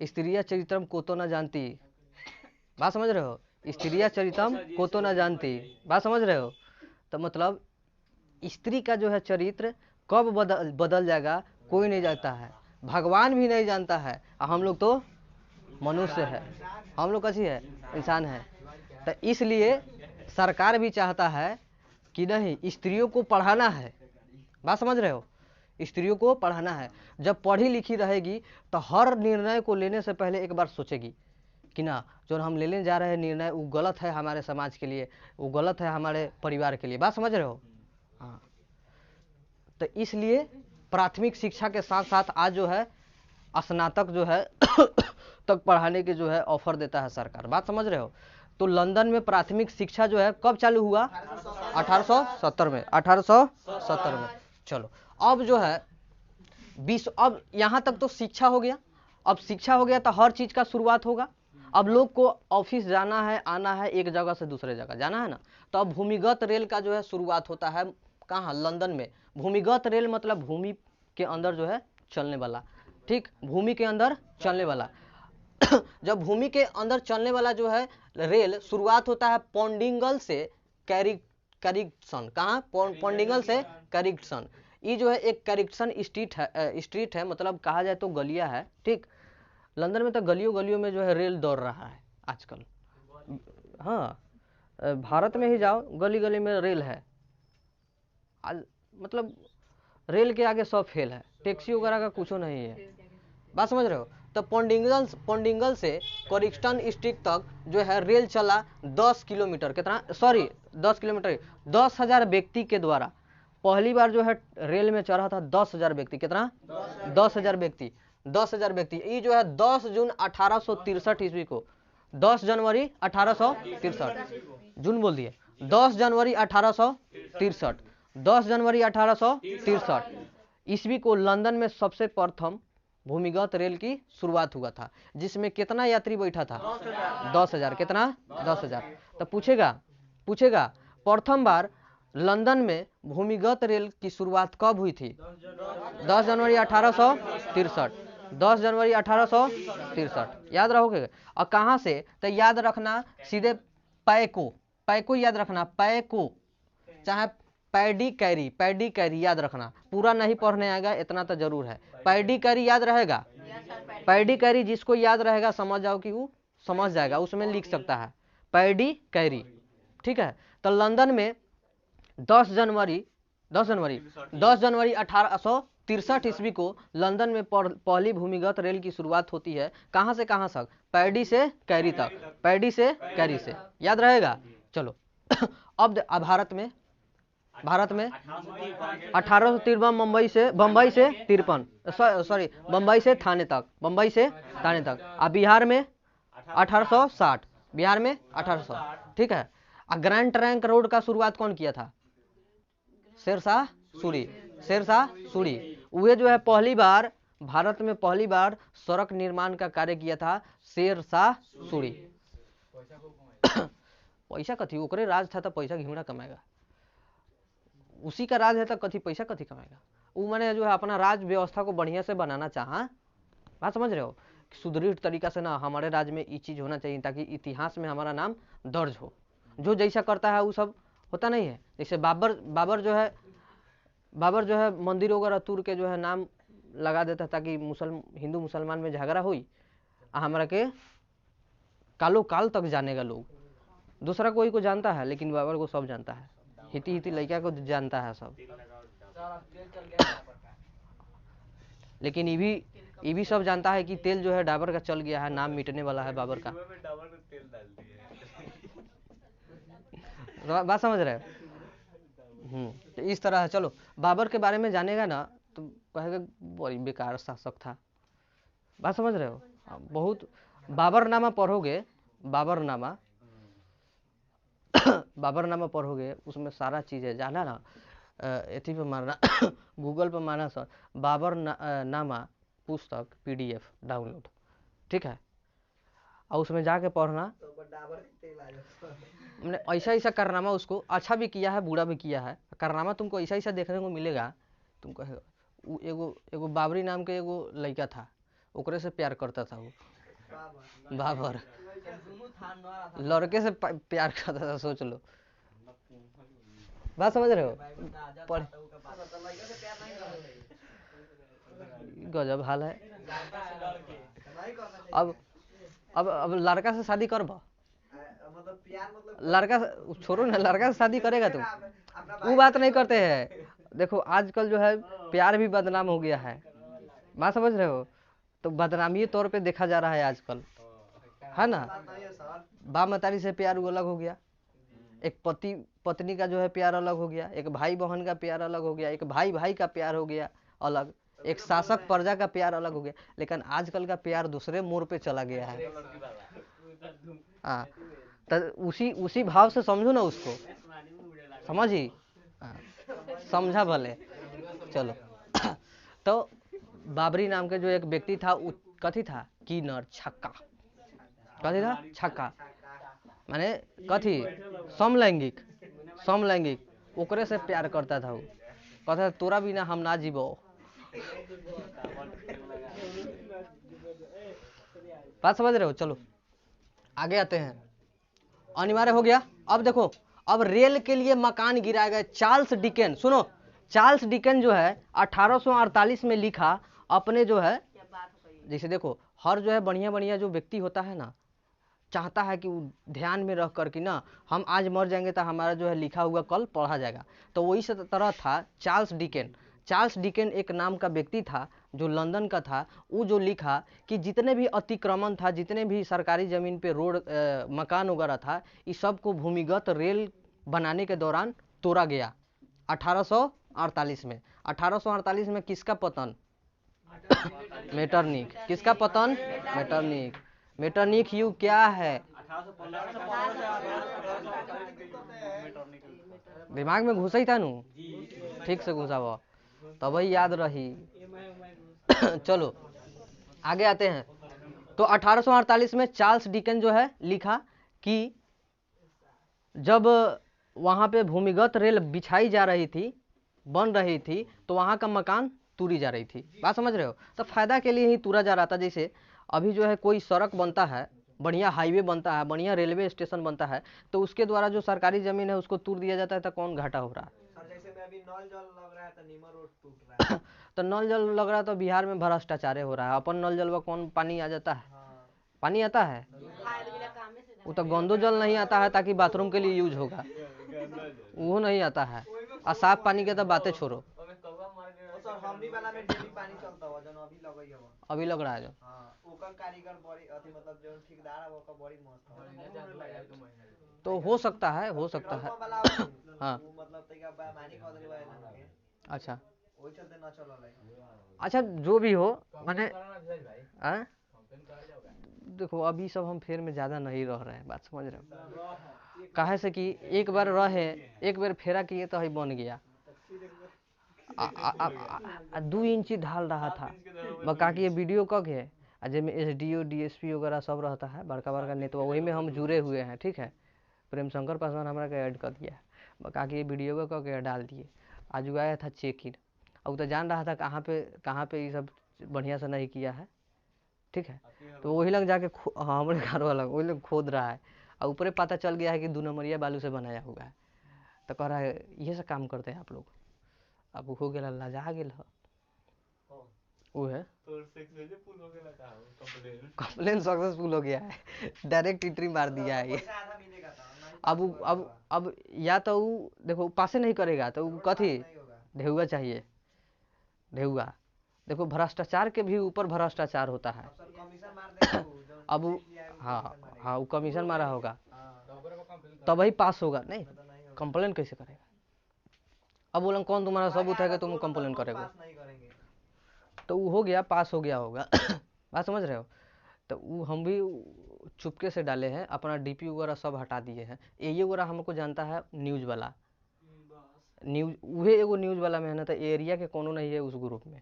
स्त्रिया चरित्रम को तो न जानती। बात समझ रहे हो, स्त्रिया चरितम को तो ना जानती, बात समझ रहे हो। तो मतलब स्त्री का जो है चरित्र कब बदल जाएगा कोई नहीं जानता है, भगवान भी नहीं जानता है, और हम लोग तो मनुष्य है, हम लोग कैसी है, इंसान है। तो इसलिए सरकार भी चाहता है कि नहीं स्त्रियों को पढ़ाना है, बात समझ रहे हो, स्त्रियों को पढ़ाना है। जब पढ़ी लिखी रहेगी तो हर निर्णय को लेने से पहले एक बार सोचेगी कि ना जो हम लेने जा रहे हैं निर्णय वो गलत है हमारे समाज के लिए, वो गलत है हमारे परिवार के लिए, बात समझ रहे हो। हाँ, तो इसलिए प्राथमिक शिक्षा के साथ साथ आज जो है स्नातक जो है तक पढ़ाने के जो है ऑफर देता है सरकार, बात समझ रहे हो। तो लंदन में प्राथमिक शिक्षा जो है कब चालू हुआ, 1870 में, 1870 में। चलो अब जो है अब यहाँ तक तो शिक्षा हो गया, अब शिक्षा हो गया तो हर चीज का शुरुआत होगा। अब लोग को ऑफिस जाना है, आना है, एक जगह से दूसरे जगह जाना है ना, तो अब भूमिगत रेल का जो है शुरुआत होता है कहाँ, लंदन में। भूमिगत रेल मतलब भूमि के अंदर जो है चलने वाला, ठीक, भूमि के अंदर चलने वाला जब भूमि के अंदर चलने वाला जो है रेल शुरुआत होता है पॉन्डिंगल से कैरिक्सन, कहाँ, पॉन्डिंगल से कैरिक्सन। ये जो है एक कैरिक्सन स्ट्रीट है, मतलब कहा जाए तो गलिया है, ठीक। लंदन में तो गलियों गलियों में जो है रेल दौड़ रहा है आजकल। हाँ, भारत में ही जाओ गली गली में रेल है आज, मतलब रेल के आगे सब फेल है, टैक्सी वगैरह का कुछ नहीं है, बात समझ रहे हो। तो पॉन्डिंगल से करिक्स्टन स्ट्रीट तक जो है रेल चला 10 किलोमीटर, कितना, सॉरी 10 किलोमीटर, 10,000 व्यक्ति के द्वारा पहली बार जो है रेल में चढ़ा था 10,000 व्यक्ति, कितना, 10,000 व्यक्ति, 10,000 व्यक्ति। ये जो है 10 जून 1863 ईस्वी को, 10 जनवरी 1863, जून बोल दिए, 10 जनवरी 1863, 10 जनवरी 1863 ईस्वी को लंदन में सबसे प्रथम भूमिगत रेल की शुरुआत हुआ था, जिसमें कितना यात्री बैठा था, 10,000, कितना, 10,000। तो पूछेगा प्रथम बार लंदन में भूमिगत रेल की शुरुआत कब हुई थी, 10 जनवरी 1863, 10 जनवरी 1863, याद रहोगे। और कहाँ से, तो याद रखना सीधे पैको याद रखना, पैको, चाहे पैडी कैरी याद रखना, पूरा नहीं पढ़ने आएगा इतना तो जरूर है, पैडी कैरी याद रहेगा, पैडी कैरी जिसको याद रहेगा समझ जाओ कि वो समझ जाएगा, उसमें लिख सकता है पैडी कैरी, ठीक है। तो लंदन में 10 जनवरी 1863 ईस्वी को लंदन में पहली भूमिगत रेल की शुरुआत होती है। कहां से कहां तक, पैडी से कैरी तक, पैडी से कैरी से, याद रहेगा। चलो अब भारत में 1853 बम्बई से 53, सॉरी बम्बई से थाने तक, और बिहार में 1860, बिहार में 1800, ठीक है। और ग्रैंड ट्रंक रोड का शुरुआत कौन किया था, शेरशाह सूरी। वे जो है पहली बार भारत में पहली बार सड़क निर्माण का कार्य किया था शेरशाह सूरी। पैसा कथी, ओकरे राज था तो पैसा घिउड़ा कमाएगा, उसी का राज है तो कथी पैसा कथी कमाएगा। वो मैंने जो है अपना राज व्यवस्था को बढ़िया से बनाना चाहा, बात समझ रहे हो, सुदृढ़ तरीका से ना हमारे राज्य में ये चीज होना चाहिए ताकि इतिहास में हमारा नाम दर्ज हो। जो जैसा करता है वो सब होता नहीं है। जैसे बाबर जो है मंदिर वगैरह तोड़ के जो है नाम लगा देता ताकि हिंदू मुसलमान में झगड़ा हुई, हमारा के कालो काल तक जानेगा लोग। दूसरा कोई को जानता है लेकिन बाबर को सब जानता है, हिती लड़का को जानता है सब, लेकिन ये भी सब जानता है कि तेल जो है डाबर का चल गया है, नाम मिटने वाला है बाबर का। बात समझ रहे हो। तो इस तरह है। चलो बाबर के बारे में जानेगा ना तो कहेगा बड़ी बेकार शासक था, बात समझ रहे हो। बहुत बाबरनामा पढ़ोगे, बाबरनामा पढ़ोगे उसमें सारा चीज है, जाना ना एथी पे मारना गूगल पे मारना सर बाबर नामा पुस्तक PDF डाउनलोड, ठीक है, और उसमें जाके पढ़ना। मैंने ऐसा कारनामा उसको अच्छा भी किया है बुरा भी किया है, कारनामा तुमको ऐसा देखने को मिलेगा, तुम कहेगा एगो बाबरी नाम के एगो लड़का था, ओकरे से प्यार करता था वो, बाबर दोनों था नौरा था लड़के से प्यार करता था, सोच लो। बात समझ रहे हो? बाइबल का आजा पढ़ था का बात तो लड़का से प्यार नहीं करना चाहिए गजब हाल है। लड़का से डर के नहीं करना चाहिए अब लड़का से शादी करबा, मतलब प्यार मतलब लड़का छोड़ो ना, लड़का से शादी करेगा तुम, वो बात नहीं करते हैं। देखो आजकल जो है प्यार भी बदनाम हो गया है, बात समझ रहे हो? तो बदनामी तौर पे देखा जा रहा है आजकल, है ना? बाप मतारी से प्यार वो अलग हो गया, एक पति पत्नी का जो है प्यार अलग हो गया, एक भाई बहन का प्यार अलग हो गया, एक भाई भाई का प्यार हो गया अलग, एक शासक प्रजा का प्यार अलग हो गया। लेकिन आजकल का प्यार दूसरे मोड़ पे चला गया है। हाँ, तो उसी भाव से समझो ना उसको, समझी? हाँ, समझा भले। चलो तो बाबरी नाम के जो एक व्यक्ति था, कथी था? किन्नर, छक्का। कथी था? छक्का माने कथी? समलैंगिक ओकरे से प्यार करता था वो। कहता था तोरा बिना हम ना जीवो। बात समझ रहे हो? चलो आगे आते हैं। अनिवार्य हो गया। अब देखो, अब रेल के लिए मकान गिराए गए। चार्ल्स डिकेन, सुनो, चार्ल्स डिकेन जो है 1848 में लिखा अपने जो है, जैसे देखो हर जो है बढ़िया बढ़िया जो व्यक्ति होता है ना, चाहता है कि वो ध्यान में रख कर कि ना हम आज मर जाएंगे तो हमारा जो है लिखा हुआ कल पढ़ा जाएगा। तो वही से तरह था चार्ल्स डिकेन। चार्ल्स डिकेन एक नाम का व्यक्ति था जो लंदन का था। वो जो लिखा कि जितने भी अतिक्रमण था, जितने भी सरकारी ज़मीन पे रोड मकान वगैरह था, इस सब को भूमिगत रेल बनाने के दौरान तोड़ा गया 1848 में। 1848 में किसका पतन? मेटरनिख। किसका पतन? मेटरनिख। मेटरनिख युग क्या है? दिमाग में घुसा ही था नू, ठीक से घुसा हुआ तभी याद रही। चलो आगे आते हैं। तो 1848 में चार्ल्स डिकेन जो है लिखा कि जब वहां पे भूमिगत रेल बिछाई जा रही थी, बन रही थी, तो वहां का मकान तूरी जा रही थी। बात समझ रहे हो? तो फायदा के लिए ही तूरा जा रहा था। जैसे अभी जो है कोई सड़क बनता है, बढ़िया हाईवे बनता है, बढ़िया रेलवे स्टेशन बनता है, तो उसके द्वारा जो सरकारी जमीन है उसको तूर दिया जाता है, तो कौन घाटा हो रहा है? सर जैसे में अभी नल जल लग रहा है तो नीमर रोड टूट रहा है तो नल जल लग रहा है तो बिहार में भ्रष्टाचार हो रहा है। अपन नल जल में कौन पानी आ जाता है? हाँ पानी आता है, वो तो गंदो जल नहीं आता है ताकि बाथरूम के लिए यूज होगा, वो नहीं आता है। और साफ पानी के तो बातें छोड़ो। सर हमनी वाला में डेली पानी चलता हुआ जन अभी लगई है अभी लग रहा है जो, हाँ ओकर कारीगर बड़ी अथी मतलब जो ठेकेदार है वो का बड़ी मस्त है तो हो सकता है, हो सकता है। पेट्रोल वाला हाँ वो मतलब तैका बेईमानी कर देले बा के अच्छा ओई चलते ना चलल है अच्छा, जो भी हो माने देखो अभी सब हम फेर में ज़्यादा नहीं रह रहे हैं, बात समझ रहे हो? काहे से कि एक बार रहे, एक बार फेरा किए तो ही बन गया। 2 इंची ढाल रहा था बका कि ये वीडियो कब है, जिसमें SDO DSP वगैरह सब रहता है, बड़का बड़का नेतवा, वही में हम जुड़े हुए हैं, ठीक है। प्रेम शंकर पासवान हमारा के ऐड कर दिया, बका कि ये वीडियो को के डाल दिए। आज आया था चेक इन, अब तो जान रहा था कहाँ पे ये सब बढ़िया से नहीं किया है, ठीक है। तो वही लग जाके हमारे घर वाला वही लोग खोद रहा है, और ऊपर पता चल गया है कि 2 नंबरिया बालू से बनाया हुआ है। तो कह रहा है ये सब काम करते हैं आप लोग। अब हो गया लाजा गेल है, वो है कंप्लेन सक्सेसफुल हो गया है, डायरेक्ट एंट्री मार दिया है ये। आधा मिलेगा तो अब या तो वो देखो पासे नहीं करेगा तो वो कथी ढेउआ चाहिए, ढेउआ। देखो भ्रष्टाचार के भी ऊपर भ्रष्टाचार होता है। सर कमीशन मार देगा अब वो हाँ वो कमीशन मारा होगा तब ही पास होगा, नहीं कंप्लेन कैसे करेगा? अब बोला कौन तुम्हारा सबूत है कि तुम कंप्लेन करेगा? पास नहीं करेंगे तो वो हो गया, पास हो गया होगा। बात समझ रहे हो? तो वो हम भी चुपके से डाले हैं, अपना DP वगैरह सब हटा दिए हैं। ये वगैरह हमको जानता है न्यूज़ वाला, न्यूज़ वही एगो न्यूज़ वाला मेहनत है, एरिया के कोनो नहीं है उस ग्रुप में।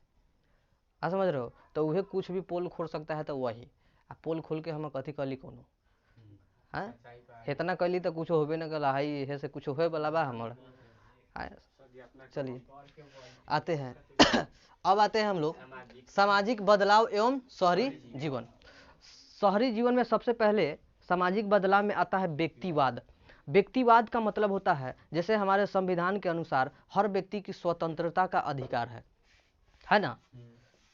आ समझ रहे हो? तो वही कुछ भी पोल खोल सकता है, तो वही आ पोल खोल के हम कथी कली कोनो हाँ इतना कैली तो कुछ होबे न कल हाई इहे से कुछ होए वाला बा हमर। चलिए आते हैं अब आते हैं हम लोग सामाजिक बदलाव एवं शहरी जीवन। शहरी जीवन में सबसे पहले सामाजिक बदलाव में आता है व्यक्तिवाद। व्यक्तिवाद का मतलब होता है, जैसे हमारे संविधान के अनुसार हर व्यक्ति की स्वतंत्रता का अधिकार है ना,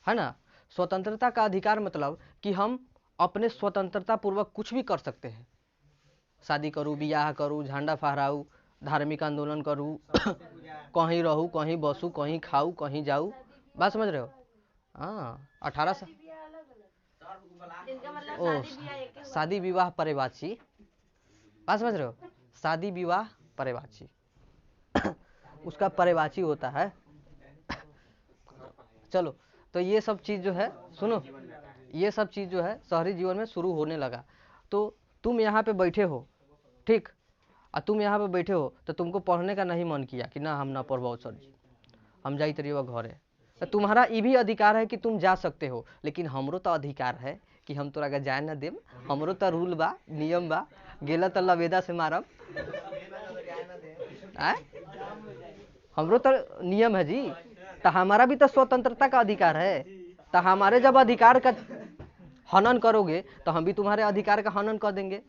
है ना। स्वतंत्रता का अधिकार मतलब कि हम अपने स्वतंत्रता पूर्वक कुछ भी कर सकते हैं। शादी करूँ, बियाह करूँ, झंडा फहराऊँ, धार्मिक आंदोलन करूँ, कहीं रहूँ, कहीं बसूँ, कहीं खाऊँ, कहीं जाऊँ। बात समझ रहे हो? हाँ, 18 साल। ओ, शादी विवाह पर्यवाची। बात समझ रहे हो? शादी विवाह पर्यवाची उसका पर्यवाची होता है। चलो, तो ये सब चीज जो है, सुनो, ये सब चीज जो है शहरी जीवन में शुरू होने लगा। तो तुम यहाँ पे बैठे हो, ठीक, और तुम यहाँ पे बैठे हो तो तुमको पढ़ने का नहीं मन किया कि ना हम ना पढ़वाओ सर जी, हम जाई तरिए घरे। तो तुम्हारा ये भी अधिकार है कि तुम जा सकते हो, लेकिन हमरो तो अधिकार है कि हम तोरा के जाए ना देम। हमरो तो रूल बा, नियम बा, गेला तो लवेदा से मारब। हमरो तो नियम है जी। तो हमारा भी तो स्वतंत्रता का अधिकार है। तो हमारे जब अधिकार का हनन करोगे तो हम भी तुम्हारे अधिकार का हनन कर देंगे।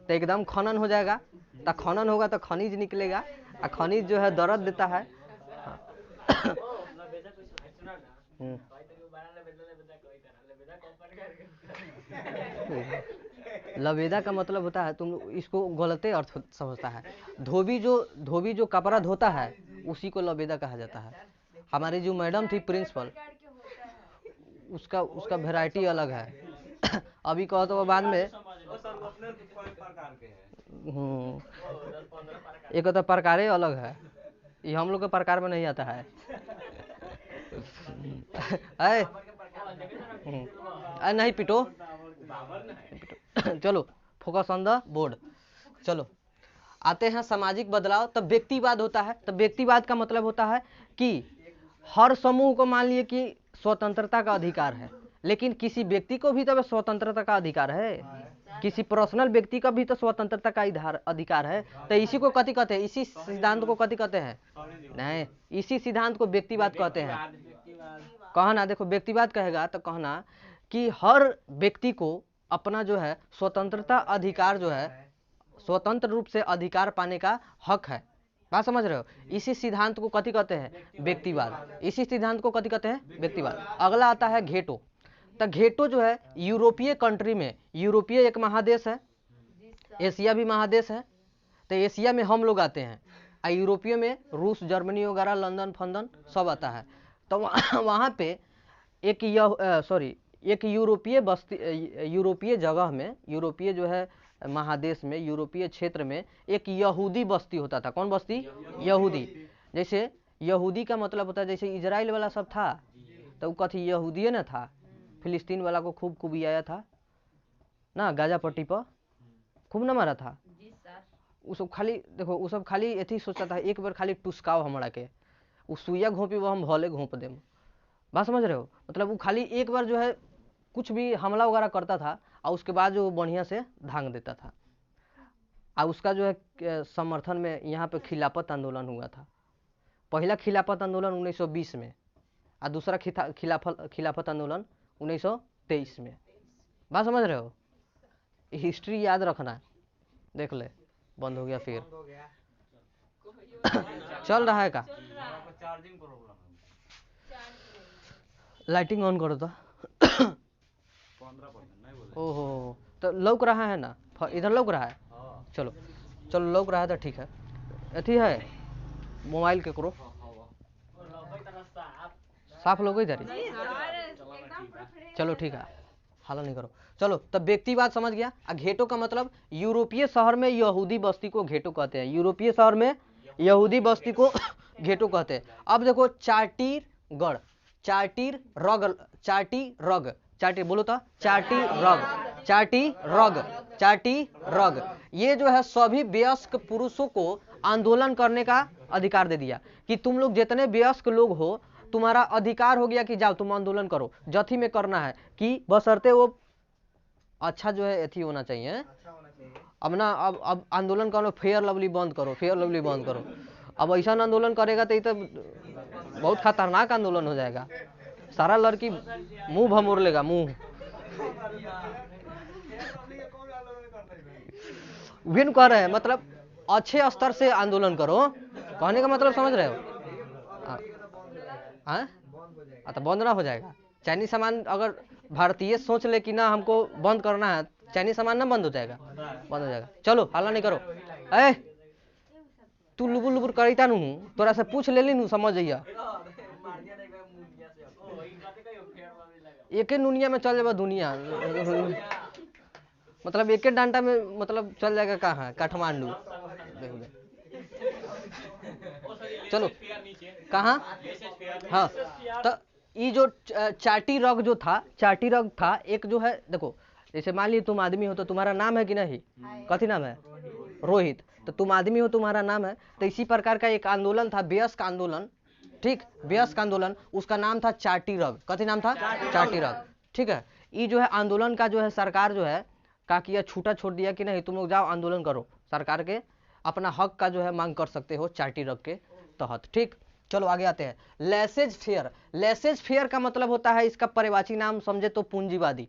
तो एकदम खनन हो जाएगा। तो खनन होगा तो खनिज निकलेगा, और खनिज जो है दर्द देता है। लवेदा का मतलब होता है, तुम इसको गलत अर्थ समझता है। धोबी जो कपड़ा धोता है उसी को लवेदा कहा जाता है। हमारी जो मैडम थी प्रिंसिपल, उसका वैरायटी अलग है। अभी कहो तो बाद में एक तो प्रकारे अलग है, ये हम लोग के प्रकार में नहीं आता है। नहीं पिटो। चलो, फोकस ऑन द बोर्ड। चलो आते हैं सामाजिक बदलाव। तब व्यक्तिवाद होता है। तब व्यक्तिवाद का मतलब होता है कि हर समूह को मान लिए कि स्वतंत्रता का अधिकार है, लेकिन किसी व्यक्ति को भी तो स्वतंत्रता का अधिकार है। किसी पर्सनल व्यक्ति का भी तो स्वतंत्रता का अधिकार है। तो इसी को कथी कहते हैं? इसी सिद्धांत को कथी कहते हैं? नहीं, इसी सिद्धांत को व्यक्तिवाद कहते हैं। कहना, देखो, व्यक्तिवाद कहेगा तो कहना कि हर व्यक्ति को अपना जो है स्वतंत्रता अधिकार जो है, स्वतंत्र रूप से अधिकार पाने का हक है। बात समझ रहे हो? इसी सिद्धांत को कथी कहते हैं? व्यक्तिवाद। इसी सिद्धांत को कथी कहते हैं? व्यक्तिवाद। अगला आता है घेटो। तो घेटो जो है यूरोपीय कंट्री में, यूरोपीय एक महादेश है, एशिया भी महादेश है। तो एशिया में हम लोग आते हैं, और यूरोपीय में रूस, जर्मनी वगैरह, लंदन फंदन सब आता है। तो वहाँ पे एक यूरोपीय बस्ती, यूरोपीय जगह में, यूरोपीय जो है महादेश में, यूरोपीय क्षेत्र में एक यहूदी बस्ती होता था। कौन बस्ती? यहूदी। जैसे यहूदी का मतलब होता है जैसे इजराइल वाला सब था, तो वो कथी यहूदी ना था। फिलिस्तीन वाला को खूब कुबियाया था ना, गाजा पट्टी पर खूब न मारा था। वो सब खाली, देखो, वो सब खाली एथी सोचता था एक बार खाली टुसकाओ हमरा के, वो सुइया घोंपी वो हम भले घोंप देम। बात समझ रहे हो? मतलब वो खाली एक बार जो है कुछ भी हमला वगैरह करता था, और उसके बाद जो बढ़िया से धांग देता था। और उसका जो है समर्थन में यहाँ पे खिलाफत आंदोलन हुआ था। पहला खिलाफत आंदोलन 1920 में, और दूसरा खिलाफत आंदोलन 1923 में। बात समझ रहे हो? हिस्ट्री याद रखना। देख ले, बंद हो गया फिर। चल रहा है का? लाइटिंग ऑन करो तो। ओहो, तो लौक रहा है ना? इधर लौक रहा है? चलो चलो, लौक रहा है तो ठीक है। अथी है मोबाइल के करो साफ लोग इधर। चलो ठीक है, हाला नहीं करो। चलो, तब व्यक्तिवाद समझ गया। घेटो का मतलब यूरोपीय शहर में यहूदी बस्ती को घेटो कहते हैं। यूरोपीय शहर में यहूदी बस्ती को घेटो कहते हैं। अब देखो, चाटीरगढ़, चाटी बोलो तो, चाटी रग, ये जो है सभी वयस्क पुरुषों को आंदोलन करने का अधिकार दे दिया कि तुम लोग जितने वयस्क लोग हो, तुम्हारा अधिकार हो गया कि जाओ तुम आंदोलन करो। जथी में करना है कि बशर्ते वो अच्छा जो है एथी होना चाहिए। अब ना, अब आंदोलन करो, फेयर लवली बंद करो। अब ऐसा आंदोलन करेगा तो ये तो बहुत खतरनाक आंदोलन हो जाएगा। सारा लड़की मुंह भमोड़ लेगा, मुंह विन कह रहे हैं मतलब अच्छे स्तर से आंदोलन करो, कहने का मतलब समझ रहे हो? हाँ, तो बंद ना हो जाएगा। चाइनीज सामान अगर भारतीय सोच ले कि ना हमको बंद करना है, चाइनीज सामान ना बंद हो जाएगा, बंद हो जाएगा। चलो हल्ला नहीं करो। ए तू लुबुर लुबुर करीता नू, तोरा से पूछ ले ली नू, समझ जाइया। एक नुनिया में चल जाएगा दुनिया, मतलब एक डांटा में मतलब चल जाएगा कहाँ, काठमांडू। चलो कहाँ, हाँ, तो ये जो चाटी रग जो था, चाटी रग था एक जो है, देखो जैसे मान ली तुम आदमी हो तो तुम्हारा नाम है कि नहीं, कथी नाम है? रोहित। तो तुम आदमी हो, तुम्हारा नाम है। तो इसी प्रकार का एक आंदोलन था, वयस्क आंदोलन, ठीक, वयस्क आंदोलन, उसका नाम था चाटी रग। कथी नाम था? चाटी रग, ठीक है। ये जो है आंदोलन का जो है सरकार जो है का किया, छूटा छोड़ दिया कि नहीं तुम लोग जाओ आंदोलन करो, सरकार के अपना हक का जो है मांग कर सकते हो चाटी रग के तहत, ठीक। चलो आगे आते हैं। लेसेज फेयर, लेसेज फेयर का मतलब होता है, इसका पर्यायवाची नाम समझे तो पूंजीवादी,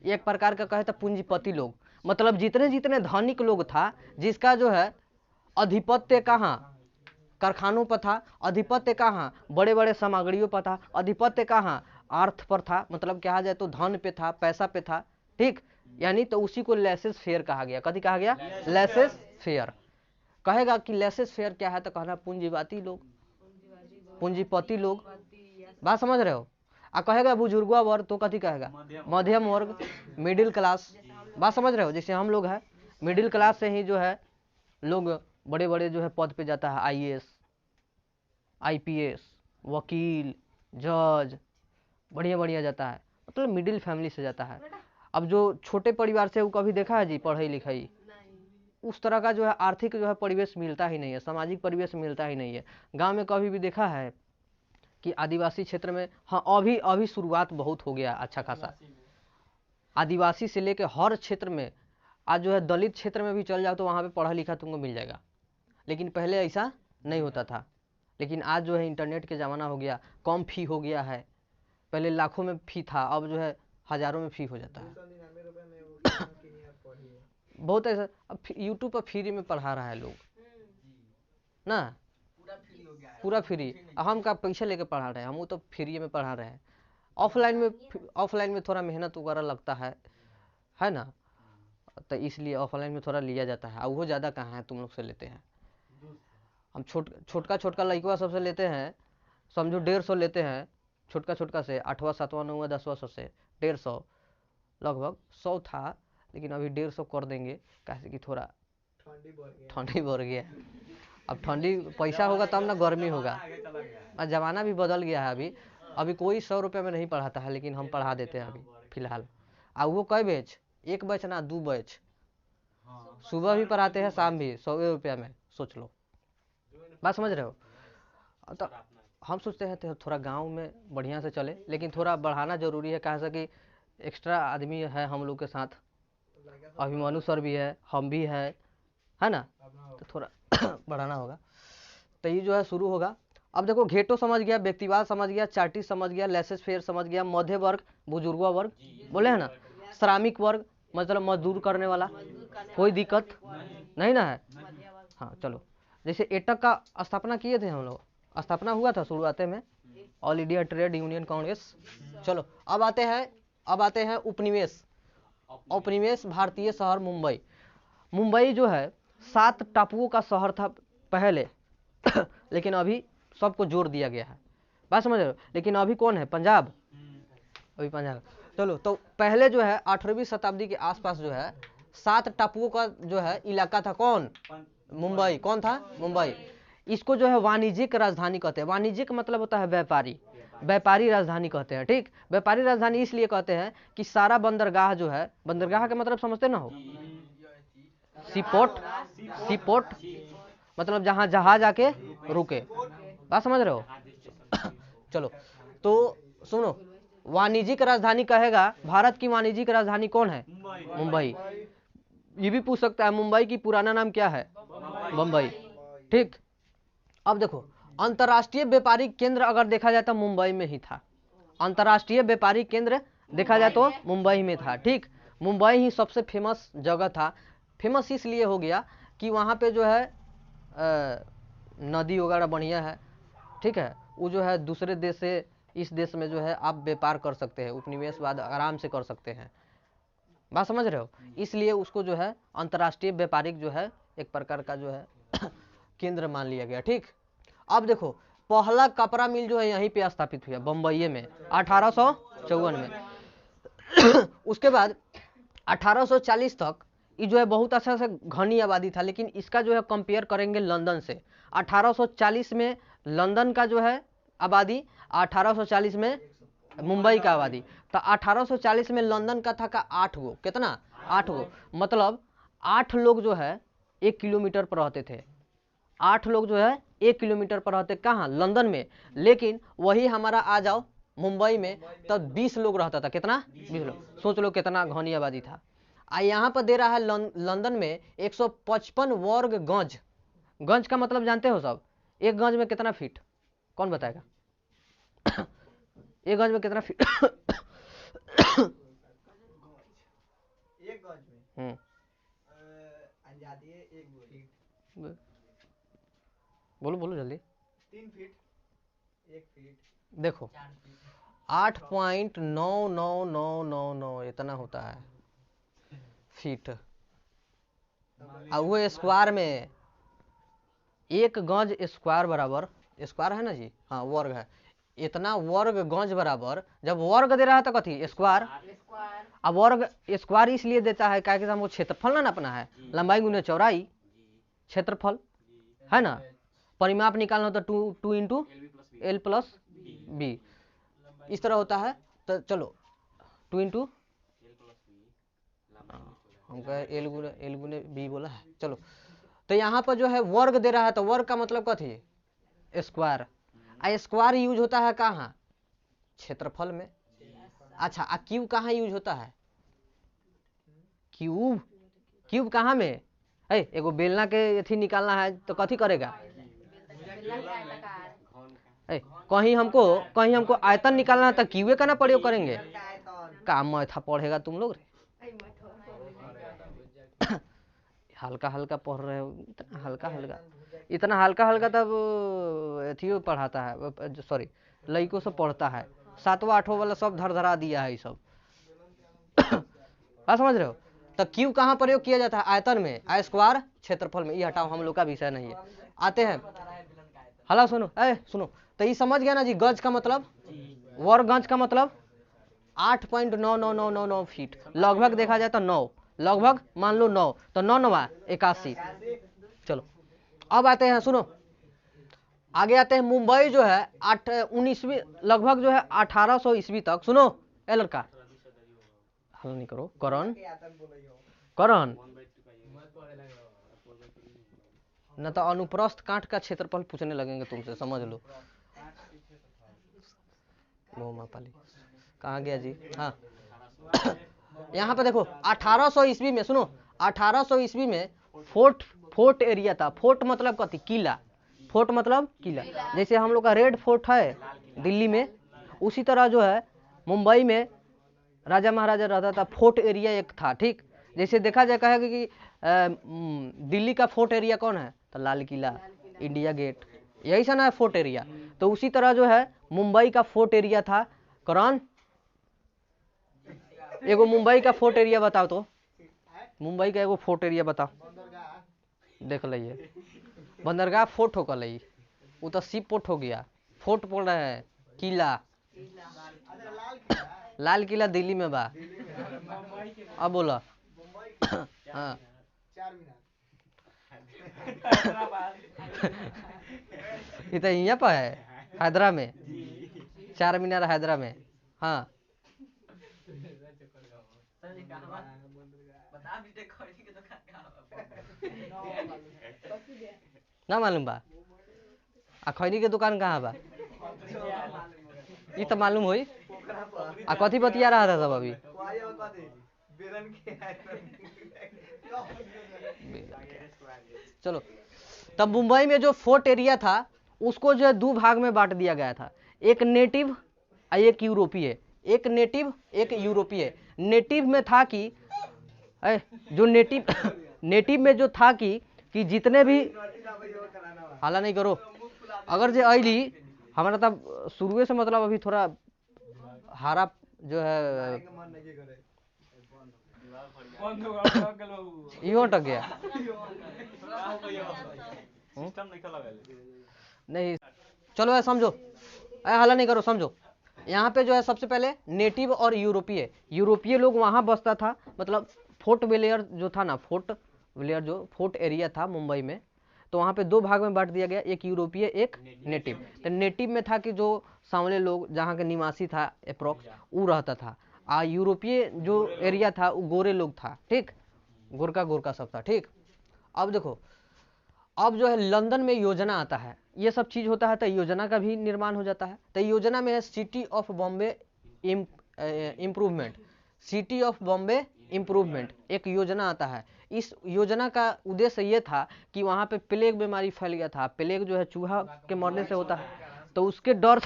एक प्रकार का कहे तो पूंजीपति लोग, मतलब जितने जितने धनिक लोग था, जिसका जो है अधिपत्य कहाँ, कारखानों पर था, अधिपत्य कहाँ, बड़े बड़े सामग्रियों पर था, अधिपत्य कहाँ, अर्थ पर था, मतलब कहा जाए तो धन पे था, पैसा पे था, ठीक। यानी तो उसी को लेसेस फेयर कहा गया। कभी कहा गया लेसेस फेयर। कहेगा कि लेसेस फेयर क्या है, तो कहना पूंजीवादी लोग, पूंजीपति लोग, बात समझ रहे हो। आ कहेगा बुजुर्गवा वर्ग, तो कथी कहेगा? मध्यम वर्ग, मिडिल क्लास, बात समझ रहे हो। जैसे हम लोग हैं मिडिल क्लास से ही जो है लोग बड़े बड़े जो है पद पे जाता है, IAS, IPS, वकील, जज, बढ़िया बढ़िया जाता है, मतलब मिडिल फैमिली से जाता है। अब जो छोटे परिवार से, वो कभी देखा है जी पढ़ाई लिखाई, उस तरह का जो है आर्थिक जो है परिवेश मिलता ही नहीं है, सामाजिक परिवेश मिलता ही नहीं है। गांव में कभी भी देखा है कि आदिवासी क्षेत्र में, हाँ अभी अभी शुरुआत बहुत हो गया अच्छा खासा, आदिवासी से लेकर हर क्षेत्र में, आज जो है दलित क्षेत्र में भी चल जाओ तो वहाँ पे पढ़ा लिखा तुमको मिल जाएगा, लेकिन पहले ऐसा नहीं होता था। लेकिन आज जो है इंटरनेट के ज़माना हो गया, कम फी हो गया है, पहले लाखों में फी था, अब जो है हज़ारों में फी हो जाता है। बहुत ऐसा, अब यूट्यूब पर फ्री में पढ़ा रहा है लोग ना, पूरा फ्री। हम का पैसा लेके पढ़ा रहे हैं, हम वो तो फ्री में पढ़ा रहे हैं। ऑफलाइन में थोड़ा मेहनत वगैरह लगता है ना, तो इसलिए ऑफलाइन में थोड़ा लिया जाता है। और वो ज़्यादा कहाँ है तुम लोग से लेते हैं, हम छोटका लड़का सबसे लेते हैं, समझो 150 लेते हैं, छोटका से 8वां 7वां 9वां 10वां सबसे 150, लगभग 100 था, लेकिन अभी 150 कर देंगे, कैसे कि थोड़ा ठंडी बढ़ गया। अब ठंडी पैसा होगा तब ना गर्मी होगा, और जमाना भी बदल गया है। अभी कोई 100 रुपये में नहीं पढ़ाता है, लेकिन हम पढ़ा देते हैं अभी फिलहाल। और वो कई बैच, एक बैच ना 2 बैच, सुबह भी पढ़ाते हैं शाम भी, 100 रुपया में, सोच लो, बात समझ रहे हो। तो हम सोचते हैं थोड़ा गांव में बढ़िया से चले, लेकिन थोड़ा बढ़ाना जरूरी है, कहा कि एक्स्ट्रा आदमी है हम लोग के साथ, अभिमानु सर भी है, हम भी है ना, तो थोड़ा बढ़ाना होगा। तो ये जो है शुरू होगा। अब देखो घेटो समझ गया, व्यक्तिवाद समझ गया, चार्टी समझ गया, लेसेस फेयर समझ गया, मध्य वर्ग, बुजुर्गवा वर्ग बोले है ना, श्रमिक वर्ग मतलब मजदूर करने वाला, कोई दिक्कत नहीं ना है। हाँ चलो, जैसे एटक का स्थापना किए थे हम लोग, स्थापना हुआ था शुरुआत में, all India trade union Congress. चलो अब आते हैं उपनिवेश। उपनिवेश भारतीय शहर मुंबई। मुंबई जो है 7 टापुओं का शहर था पहले लेकिन अभी सबको जोड़ दिया गया है, बात समझ रहे हो। लेकिन अभी कौन है? पंजाब, अभी पंजाब। चलो, तो पहले जो है 18वीं शताब्दी के आसपास जो है 7 टापुओं का जो है इलाका था, कौन? मुंबई। कौन था? मुंबई। इसको जो है वाणिज्यिक राजधानी कहते हैं। वाणिज्यिक मतलब होता है व्यापारी, व्यापारी राजधानी कहते हैं, ठीक। व्यापारी राजधानी इसलिए कहते हैं कि सारा बंदरगाह जो है, बंदरगाह का मतलब समझते ना हो, सीपोर्ट मतलब जहां जहाज आके रुके, बात समझ रहे हो। चलो तो सुनो, वाणिज्यिक राजधानी कहेगा, भारत की वाणिज्यिक राजधानी कौन है? मुंबई। ये भी पूछ सकता है मुंबई की पुराना नाम क्या है? बम्बई, ठीक। अब देखो, अंतर्राष्ट्रीय व्यापारिक केंद्र अगर देखा जाए तो मुंबई में ही था। अंतर्राष्ट्रीय व्यापारिक केंद्र देखा जाए तो मुंबई में था। ठीक, मुंबई ही सबसे फेमस जगह था। फेमस इसलिए हो गया कि वहाँ पे जो है नदी वगैरह बढ़िया है। ठीक है, वो जो है दूसरे देश से इस देश में जो है आप व्यापार कर सकते हैं, उपनिवेशवाद आराम से कर सकते हैं। बात समझ रहे हो? इसलिए उसको जो है अंतर्राष्ट्रीय व्यापारिक जो है एक प्रकार का जो है केंद्र मान लिया गया। ठीक, अब देखो पहला कपड़ा मिल जो है यहीं पे स्थापित हुआ बम्बई में 1854 में। उसके बाद 1840 तक ये जो है बहुत अच्छा से घनी आबादी था, लेकिन इसका जो है कंपेयर करेंगे लंदन से। 1840 में लंदन का जो है आबादी, 1840 में मुंबई का आबादी। तो 1840 में लंदन का था का 8 गो, कितना 8 गो, मतलब 8 लोग जो है 1 किलोमीटर पर रहते थे। 8 लोग जो है 1 किलोमीटर पर रहते कहाँ, लंदन में। लेकिन वही हमारा आ जाओ मुंबई में तब 20 लोग रहता था, कितना 20 लोग। सोच लो कितना घनी आबादी था। यहाँ पर दे रहा है लंदन में 155 वर्ग गज। गज का मतलब जानते हो सब? एक गज में कितना फीट, कौन बताएगा? एक गज में कितना फीट? एक गज में आजादी है 1 फीट। बोलो बोलो जल्दी। 3 फीट 1 फीट। देखो 8.99999 इतना होता है फीट। और वो स्क्वायर में एक गज स्क्वायर बराबर, स्क्वायर है ना जी, हाँ वर्ग है, इतना वर्ग गज बराबर। जब वर्ग दे रहा है तो कथी स्क्वायर। अब वर्ग स्क्वायर इसलिए देता है क्या कि हमको क्षेत्रफल ना नापना है, लंबाई गुने चौड़ाई क्षेत्रफल है ना। परिमाप निकालना तो 2 इंटू एल प्लस बी, इस तरह होता है। तो चलो 2 इंटू हमको एल गुने बी बोला है। चलो तो यहाँ पर जो है वर्ग दे रहा है, तो वर्ग का मतलब कथी स्क्वायर। स्क्वायर यूज होता है कहाँ, क्षेत्रफल में। अच्छा आ क्यूब कहाँ यूज होता है? क्यूब, क्यूब कहाँ में? एगो बेलना के अथी निकालना है तो कथी करेगा? कहीं हमको आयतन निकालना है तो क्यूबे का ना प्रयोग करेंगे। काम मैथा पढ़ेगा तुम लोग रे, हल्का हल्का पढ़ रहे हो, इतना हल्का हल्का तब अथियो पढ़ाता है, सॉरी लड़कों से पढ़ता है। 7वां 8वां वाला सब धरा दिया है ये सब। बात समझ रहे हो? तो क्यूब कहाँ प्रयोग किया जाता है? आयतन में। स्क्वायर क्षेत्रफल में। ये हटाओ, हम लोग का विषय नहीं है। आते हैं हला सुनो, सुनो तो ये समझ गया ना जी, गज का मतलब, वर्ग गज का मतलब 8.99999 फीट। लगभग देखा जाए तो 9, लगभग मान लो 9, तो 9 9 81। चलो अब आते हैं, सुनो आगे आते हैं। मुंबई जो है 19वीं लगभग जो है 1800 ईस्वी तक, सुनो ए लड़का हल नहीं करो, करण न तो अनुप्रस्थ काट का क्षेत्रफल पूछने लगेंगे तुमसे, समझ लो। पाली कहाँ गया जी? हाँ यहाँ पे देखो 1800 ईस्वी में, सुनो 1800 ईस्वी में फोर्ट एरिया था। फोर्ट मतलब कथी? किला। फोर्ट मतलब किला। जैसे हम लोग का रेड फोर्ट है दिल्ली में, उसी तरह जो है मुंबई में राजा महाराजा रहता था, फोर्ट एरिया एक था। ठीक, जैसे देखा जाए कहेगा कि दिल्ली का फोर्ट एरिया कौन है? तो लाल किला, इंडिया गेट, यही सा ना है फोर्ट एरिया। तो उसी तरह जो है मुंबई का फोर्ट एरिया था। करण एगो मुंबई का फोर्ट एरिया बताओ तो, मुंबई का एगो फोर्ट एरिया बताओ, देख लीजिए। बंदरगाह फोर्ट होकर लई, वो तो सी पोर्ट हो गया। फोर्ट बोल रहे हैं किला। लाल किला दिल्ली में बा। अब बोला हाँ ये तो यहाँ पर है हैदरा में, 4 मीनार हैदरा में। हाँ ना मालूम बा? आ खैनी के दुकान कहाँ बा? ये तो मालूम हुई। आ कथी बतिया रहा था सब अभी? चलो तब मुंबई में जो फोर्ट एरिया था उसको जो है 2 भाग में बांट दिया गया था, एक नेटिव और एक यूरोपीय। एक नेटिव एक यूरोपीय। नेटिव में था कि जो नेटिव में जो था कि जितने भी हाला नहीं करो, अगर जो अली हमारा तब शुरू से मतलब अभी थोड़ा हारा जो है यो अटक गया नहीं, चलो है समझो, हाला नहीं करो, समझो। यहाँ पे जो है सबसे पहले नेटिव और यूरोपीय लोग वहां बसता था, मतलब फोर्ट विलियर जो था ना, फोर्ट विलियर जो फोर्ट एरिया था मुंबई में, तो वहाँ पे दो भाग में बांट दिया गया, एक यूरोपीय एक नेटिव। तो नेटिव में था कि जो सांवले लोग जहाँ के निवासी था अप्रोक्स वो रहता था, यूरोपीय जो एरिया था वो गोरे लोग था, ठीक, गोरका सब था, ठीक। अब देखो, अब जो है लंदन में योजना आता है, ये सब चीज होता है तो योजना का भी निर्माण हो जाता है। तो योजना में है city of Bombay improvement, city of Bombay improvement एक योजना आता है। इस योजना का उद्देश्य ये था कि वहाँ पे प्लेग बीमारी फैल गया था, प्लेग जो है चूहा के मरने से होता है, तो उसके डर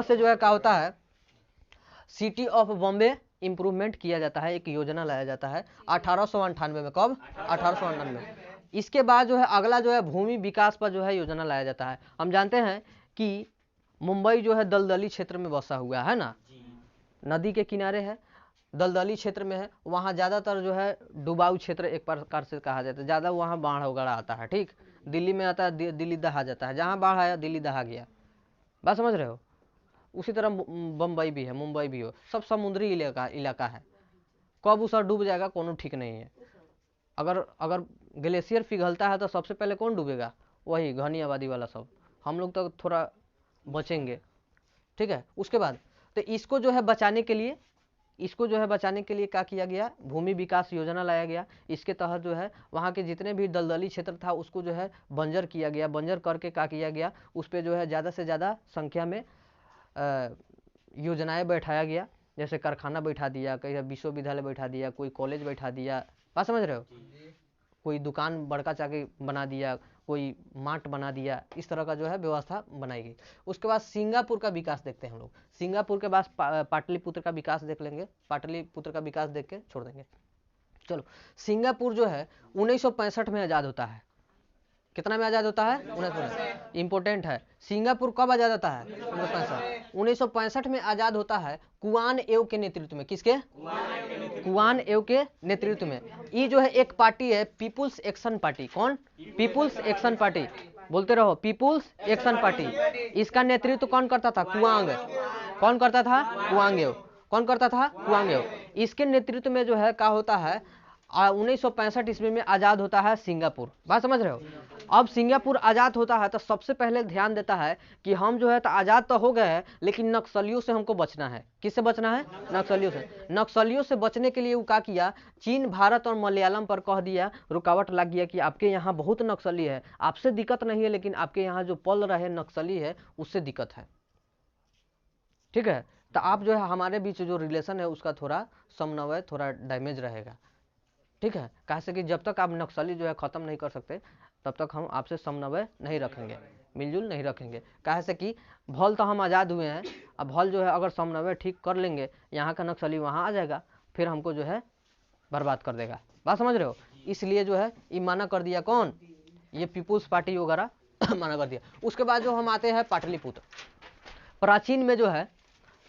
से जो है क्या होता है, सिटी ऑफ बॉम्बे इम्प्रूवमेंट किया जाता है, एक योजना लाया जाता है 1898 में। कब? 1898 में। इसके बाद जो है अगला जो है भूमि विकास पर जो है योजना लाया जाता है। हम जानते हैं कि मुंबई जो है दलदली क्षेत्र में बसा हुआ है ना, नदी के किनारे है, दलदली क्षेत्र में है, वहाँ ज़्यादातर जो है डुबाऊ क्षेत्र एक प्रकार से कहा जाता है, ज़्यादा वहाँ बाढ़ वगैरह आता है, ठीक। दिल्ली में आता है, दिल्ली दहा जाता है, जहाँ बाढ़ आया दिल्ली दहा गया, बात समझ रहे हो। उसी तरह बम्बई भी है, मुंबई भी हो, सब समुद्री इलाका है, कब उस डूब जाएगा कोनो ठीक नहीं है। अगर ग्लेशियर पिघलता है तो सबसे पहले कौन डूबेगा? वही घनी आबादी वाला सब, हम लोग तो थोड़ा बचेंगे, ठीक है। उसके बाद तो इसको जो है बचाने के लिए क्या किया गया, भूमि विकास योजना लाया गया। इसके तहत जो है वहाँ के जितने भी दलदली क्षेत्र था उसको जो है बंजर किया गया, बंजर करके क्या किया गया, उस पर जो है ज़्यादा से ज़्यादा संख्या में योजनाएं बैठाया गया, जैसे कारखाना बैठा दिया, कहीं विश्वविद्यालय बैठा दिया, कोई कॉलेज बैठा दिया, बात समझ रहे हो, कोई दुकान बड़का चाके बना दिया, कोई मार्ट बना दिया, इस तरह का जो है व्यवस्था बनाई गई। उसके बाद सिंगापुर का विकास देखते हैं हम लोग। सिंगापुर के बाद पाटलिपुत्र का विकास देख लेंगे, पाटलिपुत्र का विकास देख के छोड़ देंगे। चलो, सिंगापुर जो है 1965 में आज़ाद होता है। कितना में आज़ाद होता है? 1965। इंपॉर्टेंट है, सिंगापुर कब आज़ाद होता है? 1965 में आज़ाद होता है, कुआन एव के नेतृत्व में। किसके? कुआन एव के नेतृत्व में। ये जो है एक पार्टी है, पीपुल्स एक्शन पार्टी। कौन? पीपुल्स एक्शन पार्टी, बोलते रहो, पीपुल्स एक्शन पार्टी। इसका नेतृत्व कौन करता था? कुआंग। कौन करता था? कुआंग एव। कौन करता था? कुआंग एव। इसके नेतृत्व में जो है क्या होता है, 1965 ईस्वी में आज़ाद होता है सिंगापुर, बात समझ रहे हो। अब सिंगापुर आज़ाद होता है तो सबसे पहले ध्यान देता है कि हम जो है तो आज़ाद तो हो गए हैं, लेकिन नक्सलियों से हमको बचना है। किससे बचना है? नक्सलियों से। नक्सलियों से बचने के लिए वो क्या किया, चीन, भारत और मलयालम पर कह दिया, रुकावट लग गया कि आपके यहाँ बहुत नक्सली है, आपसे दिक्कत नहीं है, लेकिन आपके यहाँ जो पल रहे नक्सली है उससे दिक्कत है, ठीक है। तो आप जो है हमारे बीच जो रिलेशन है उसका थोड़ा समन्वय, थोड़ा डैमेज रहेगा, ठीक है। कैसे कि जब तक आप नक्सली जो है खत्म नहीं कर सकते तब तक हम आपसे समन्वय नहीं रखेंगे, मिलजुल नहीं रखेंगे। कैसे कि भल तो हम आज़ाद हुए हैं, अब भल जो है अगर समन्वय ठीक कर लेंगे, यहाँ का नक्सली वहाँ आ जाएगा, फिर हमको जो है बर्बाद कर देगा, बात समझ रहे हो। इसलिए जो है ये माना कर दिया, कौन? ये पीपुल्स पार्टी वगैरह माना कर दिया। उसके बाद जो हम आते हैं पाटलिपुत्र। प्राचीन में जो है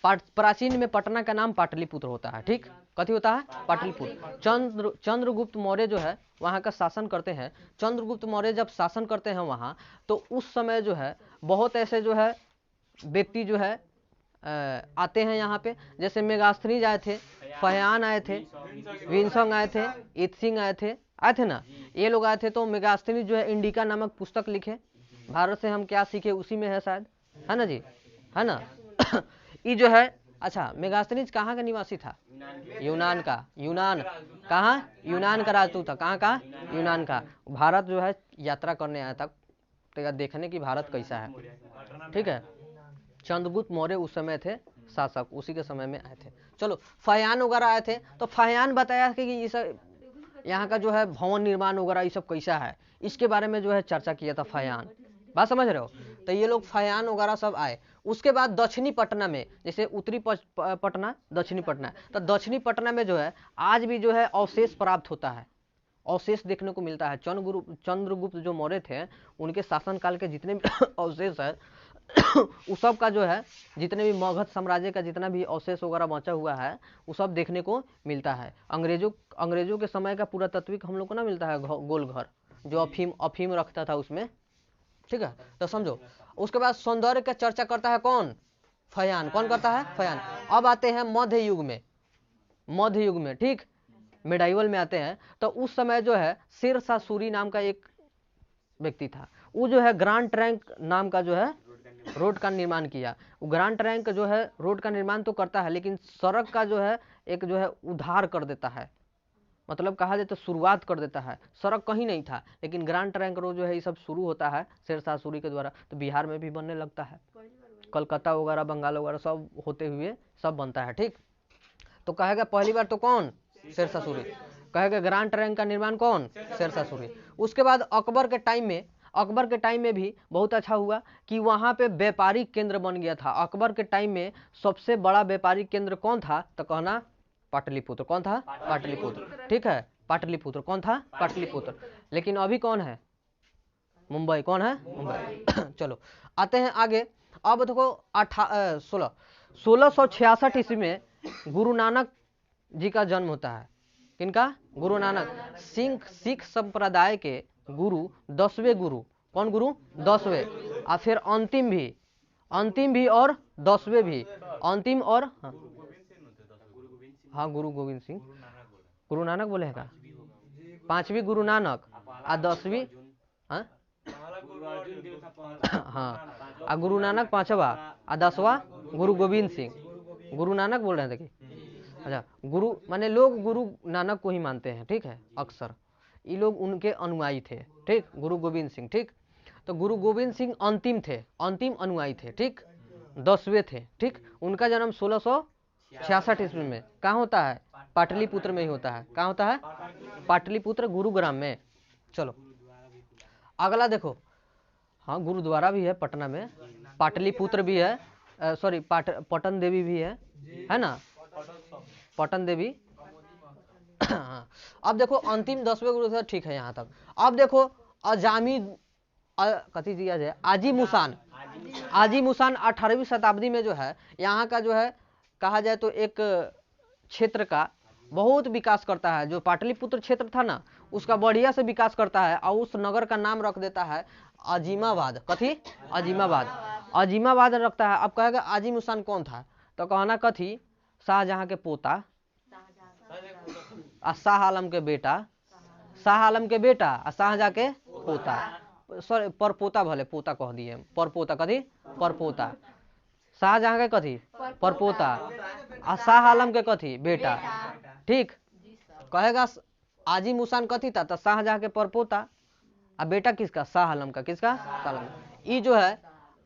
प्राचीन में पटना का नाम पाटलिपुत्र होता है, ठीक। कथी होता है? पाटलिपुत्र। चंद्रगुप्त मौर्य जो है वहाँ का शासन करते हैं। चंद्रगुप्त मौर्य जब शासन करते हैं वहाँ, तो उस समय जो है बहुत ऐसे जो है व्यक्ति जो है आते हैं यहाँ पे, जैसे मेगास्थनीज आए थे, फहयान आए थे, विंसंग आए थे, इत्सिंग आए थे ना, ये लोग आए थे। तो मेगास्थनीज जो है इंडिका नामक पुस्तक लिखे, भारत से हम क्या सीखे उसी में है शायद, है ना जी, है ना। ये जो है, अच्छा, मेगास्थनीज कहाँ का निवासी था? यूनान का। यूनान कहाँ? यूनान का राजदूत था। कहाँ का? यूनान का। भारत जो है यात्रा करने आया था, तो देखने की भारत कैसा है, ठीक है। चंद्रगुप्त मौर्य उस समय थे शासक, उसी के समय में आए थे। चलो, फहयान वगैरह आए थे, तो फहयान बताया कि ये सब यहाँ का जो है भवन निर्माण वगैरह ये सब कैसा है, इसके बारे में जो है चर्चा किया था फहयान, बात समझ रहे हो। तो ये लोग फयान वगैरह सब आए। उसके बाद दक्षिणी पटना में, जैसे उत्तरी पटना, दक्षिणी पटना, तो दक्षिणी पटना में जो है आज भी जो है अवशेष प्राप्त होता है, अवशेष देखने को मिलता है। चंद्रगुप्त जो मौर्य थे उनके शासनकाल के जितने भी अवशेष है उस सब का जो है, जितने भी मगध साम्राज्य का जितना भी अवशेष वगैरह बचा हुआ है वो सब देखने को मिलता है। अंग्रेजों के समय का पुरातात्विक हम लोग को ना मिलता है गोल घर, जो अफीम रखता था उसमें, ठीक है। तो समझो, उसके बाद सौंदर्य का चर्चा करता है कौन? फयान। कौन करता है? फयान। अब आते हैं मध्य युग में, ठीक, मिडाइवल में आते हैं। तो उस समय जो है शेरशाह सूरी नाम का एक व्यक्ति था, वो जो है ग्रांड ट्रंक नाम का जो है रोड का निर्माण किया। वो ग्रांड ट्रंक जो है रोड का निर्माण तो करता है, लेकिन सड़क का जो है एक जो है उद्धार कर देता है, मतलब कहा जाए तो शुरुआत कर देता है। सड़क कहीं नहीं था, लेकिन ग्रांड ट्रंक रोड जो है ये सब शुरू होता है शेरशाह सूरी के द्वारा। तो बिहार में भी बनने लगता है, कलकत्ता वगैरह, बंगाल वगैरह सब होते हुए सब बनता है, ठीक। तो कहेगा पहली बार तो कौन? शेरशाह सूरी। कहेगा ग्रांड ट्रंक का निर्माण कौन? शेरशाह सूरी। उसके बाद अकबर के टाइम में भी बहुत अच्छा हुआ कि वहां पे व्यापारिक केंद्र बन गया था। अकबर के टाइम में सबसे बड़ा व्यापारिक केंद्र कौन था? तो कहना पाटलिपुत्र। कौन था? पाटलिपुत्र, ठीक है, पाटलिपुत्र। कौन था? पाटलिपुत्र। लेकिन अभी कौन है? मुंबई। कौन है? मुंबई। चलो आते हैं आगे। अब देखो 1666 ईस्वी में गुरु नानक जी का जन्म होता है। किनका? गुरु नानक। सिख संप्रदाय के गुरु, 10वें गुरु। कौन गुरु? 10वें। और फिर अंतिम भी और 10वें भी। अंतिम और हाँ गुरु गोविंद सिंह। गुरु नानक बोले हैं का? 5वीं गुरु नानक और 10वीं हाँ, और गुरु नानक 5वां और 10वां गुरु गोविंद सिंह। गुरु नानक बोल रहे थे कि अच्छा, गुरु माने लोग गुरु नानक को ही मानते हैं, ठीक है, अक्सर ये लोग उनके अनुयायी थे, ठीक, गुरु गोविंद सिंह, ठीक। तो गुरु गोविंद सिंह अंतिम अनुयायी थे, ठीक, 10वें थे, ठीक। उनका जन्म 1666 ईस्वी में कहाँ होता है? पाटलिपुत्र में ही होता है। कहाँ होता है? पाटलिपुत्र, गुरुग्राम में। चलो अगला देखो, हाँ गुरुद्वारा भी है पटना में, पाटलिपुत्र भी है, सॉरी पटन देवी भी है ना, पटन देवी। हाँ, अब देखो अंतिम 10वें गुरु थे, ठीक है यहाँ तक। अब देखो अजामी कथी दिया जाए, आजी मुसान 18वीं शताब्दी में जो है यहाँ का जो है कहा जाए तो एक क्षेत्र का बहुत विकास करता है। जो पाटलिपुत्र क्षेत्र था ना उसका बढ़िया से विकास करता है और उस नगर का नाम रख देता है अजीमाबाद। कथी? अजीमाबाद रखता है। अब कहेगा आजी मुसान कौन था? तो कहना कथी? शाहजहां के पोता और शाह आलम के बेटा, और शाहजहां के पोता, सॉरी परपोता, भले पोता कह दिए, परपोता। कथी? परपोता। शाहजहां के कथी? परपोता और शाह आलम के कथी? बेटा, ठीक। कहेगा आजी मुसान कथी था? तो शाहजहां के परपोता और बेटा किसका? शाह आलम का। किसका? शाह आलम। ये जो है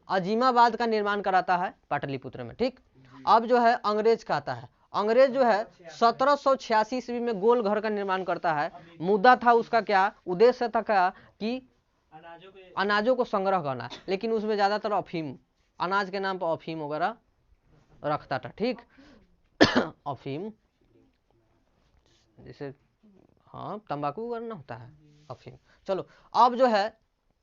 अजीमाबाद का निर्माण कराता है पाटलिपुत्र में, ठीक। अब जो है अंग्रेज का आता है। अंग्रेज जो है 1786 ईस्वी में गोल घर का निर्माण करता है। मुद्दा था उसका क्या? उद्देश्य था क्या कि अनाजों को संग्रह करना, लेकिन उसमें ज्यादातर अफीम, अनाज के नाम पर अफीम वगैरह रखता था, ठीक। अफीम जैसे हाँ तंबाकू वगैरह ना होता है, अफीम। चलो अब जो है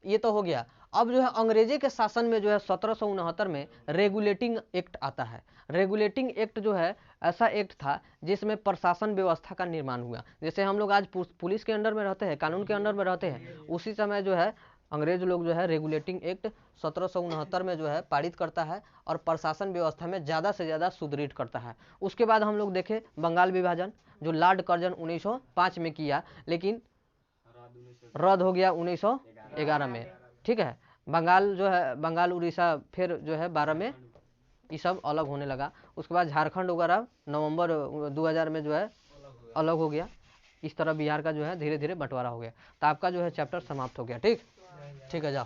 ये तो हो गया। अब जो है अंग्रेजी के शासन में जो है 1769 में रेगुलेटिंग एक्ट आता है। रेगुलेटिंग एक्ट जो है ऐसा एक्ट था जिसमें प्रशासन व्यवस्था का निर्माण हुआ। जैसे हम लोग आज पुलिस के अंडर में रहते हैं, कानून के अंडर में रहते हैं, उसी समय जो है अंग्रेज लोग जो है रेगुलेटिंग एक्ट 1769 में जो है पारित करता है और प्रशासन व्यवस्था में ज़्यादा से ज़्यादा सुदृढ़ करता है। उसके बाद हम लोग देखें बंगाल विभाजन, जो लॉर्ड कर्जन 1905 में किया, लेकिन रद्द हो गया 1911 में, ठीक है। बंगाल जो है, बंगाल उड़ीसा फिर जो है 12 में ये सब अलग होने लगा। उसके बाद झारखंड वगैरह नवंबर 2000 में जो है अलग हो गया। इस तरह बिहार का जो है धीरे धीरे बंटवारा हो गया। तो आपका जो है चैप्टर समाप्त हो गया, ठीक है, जाओ।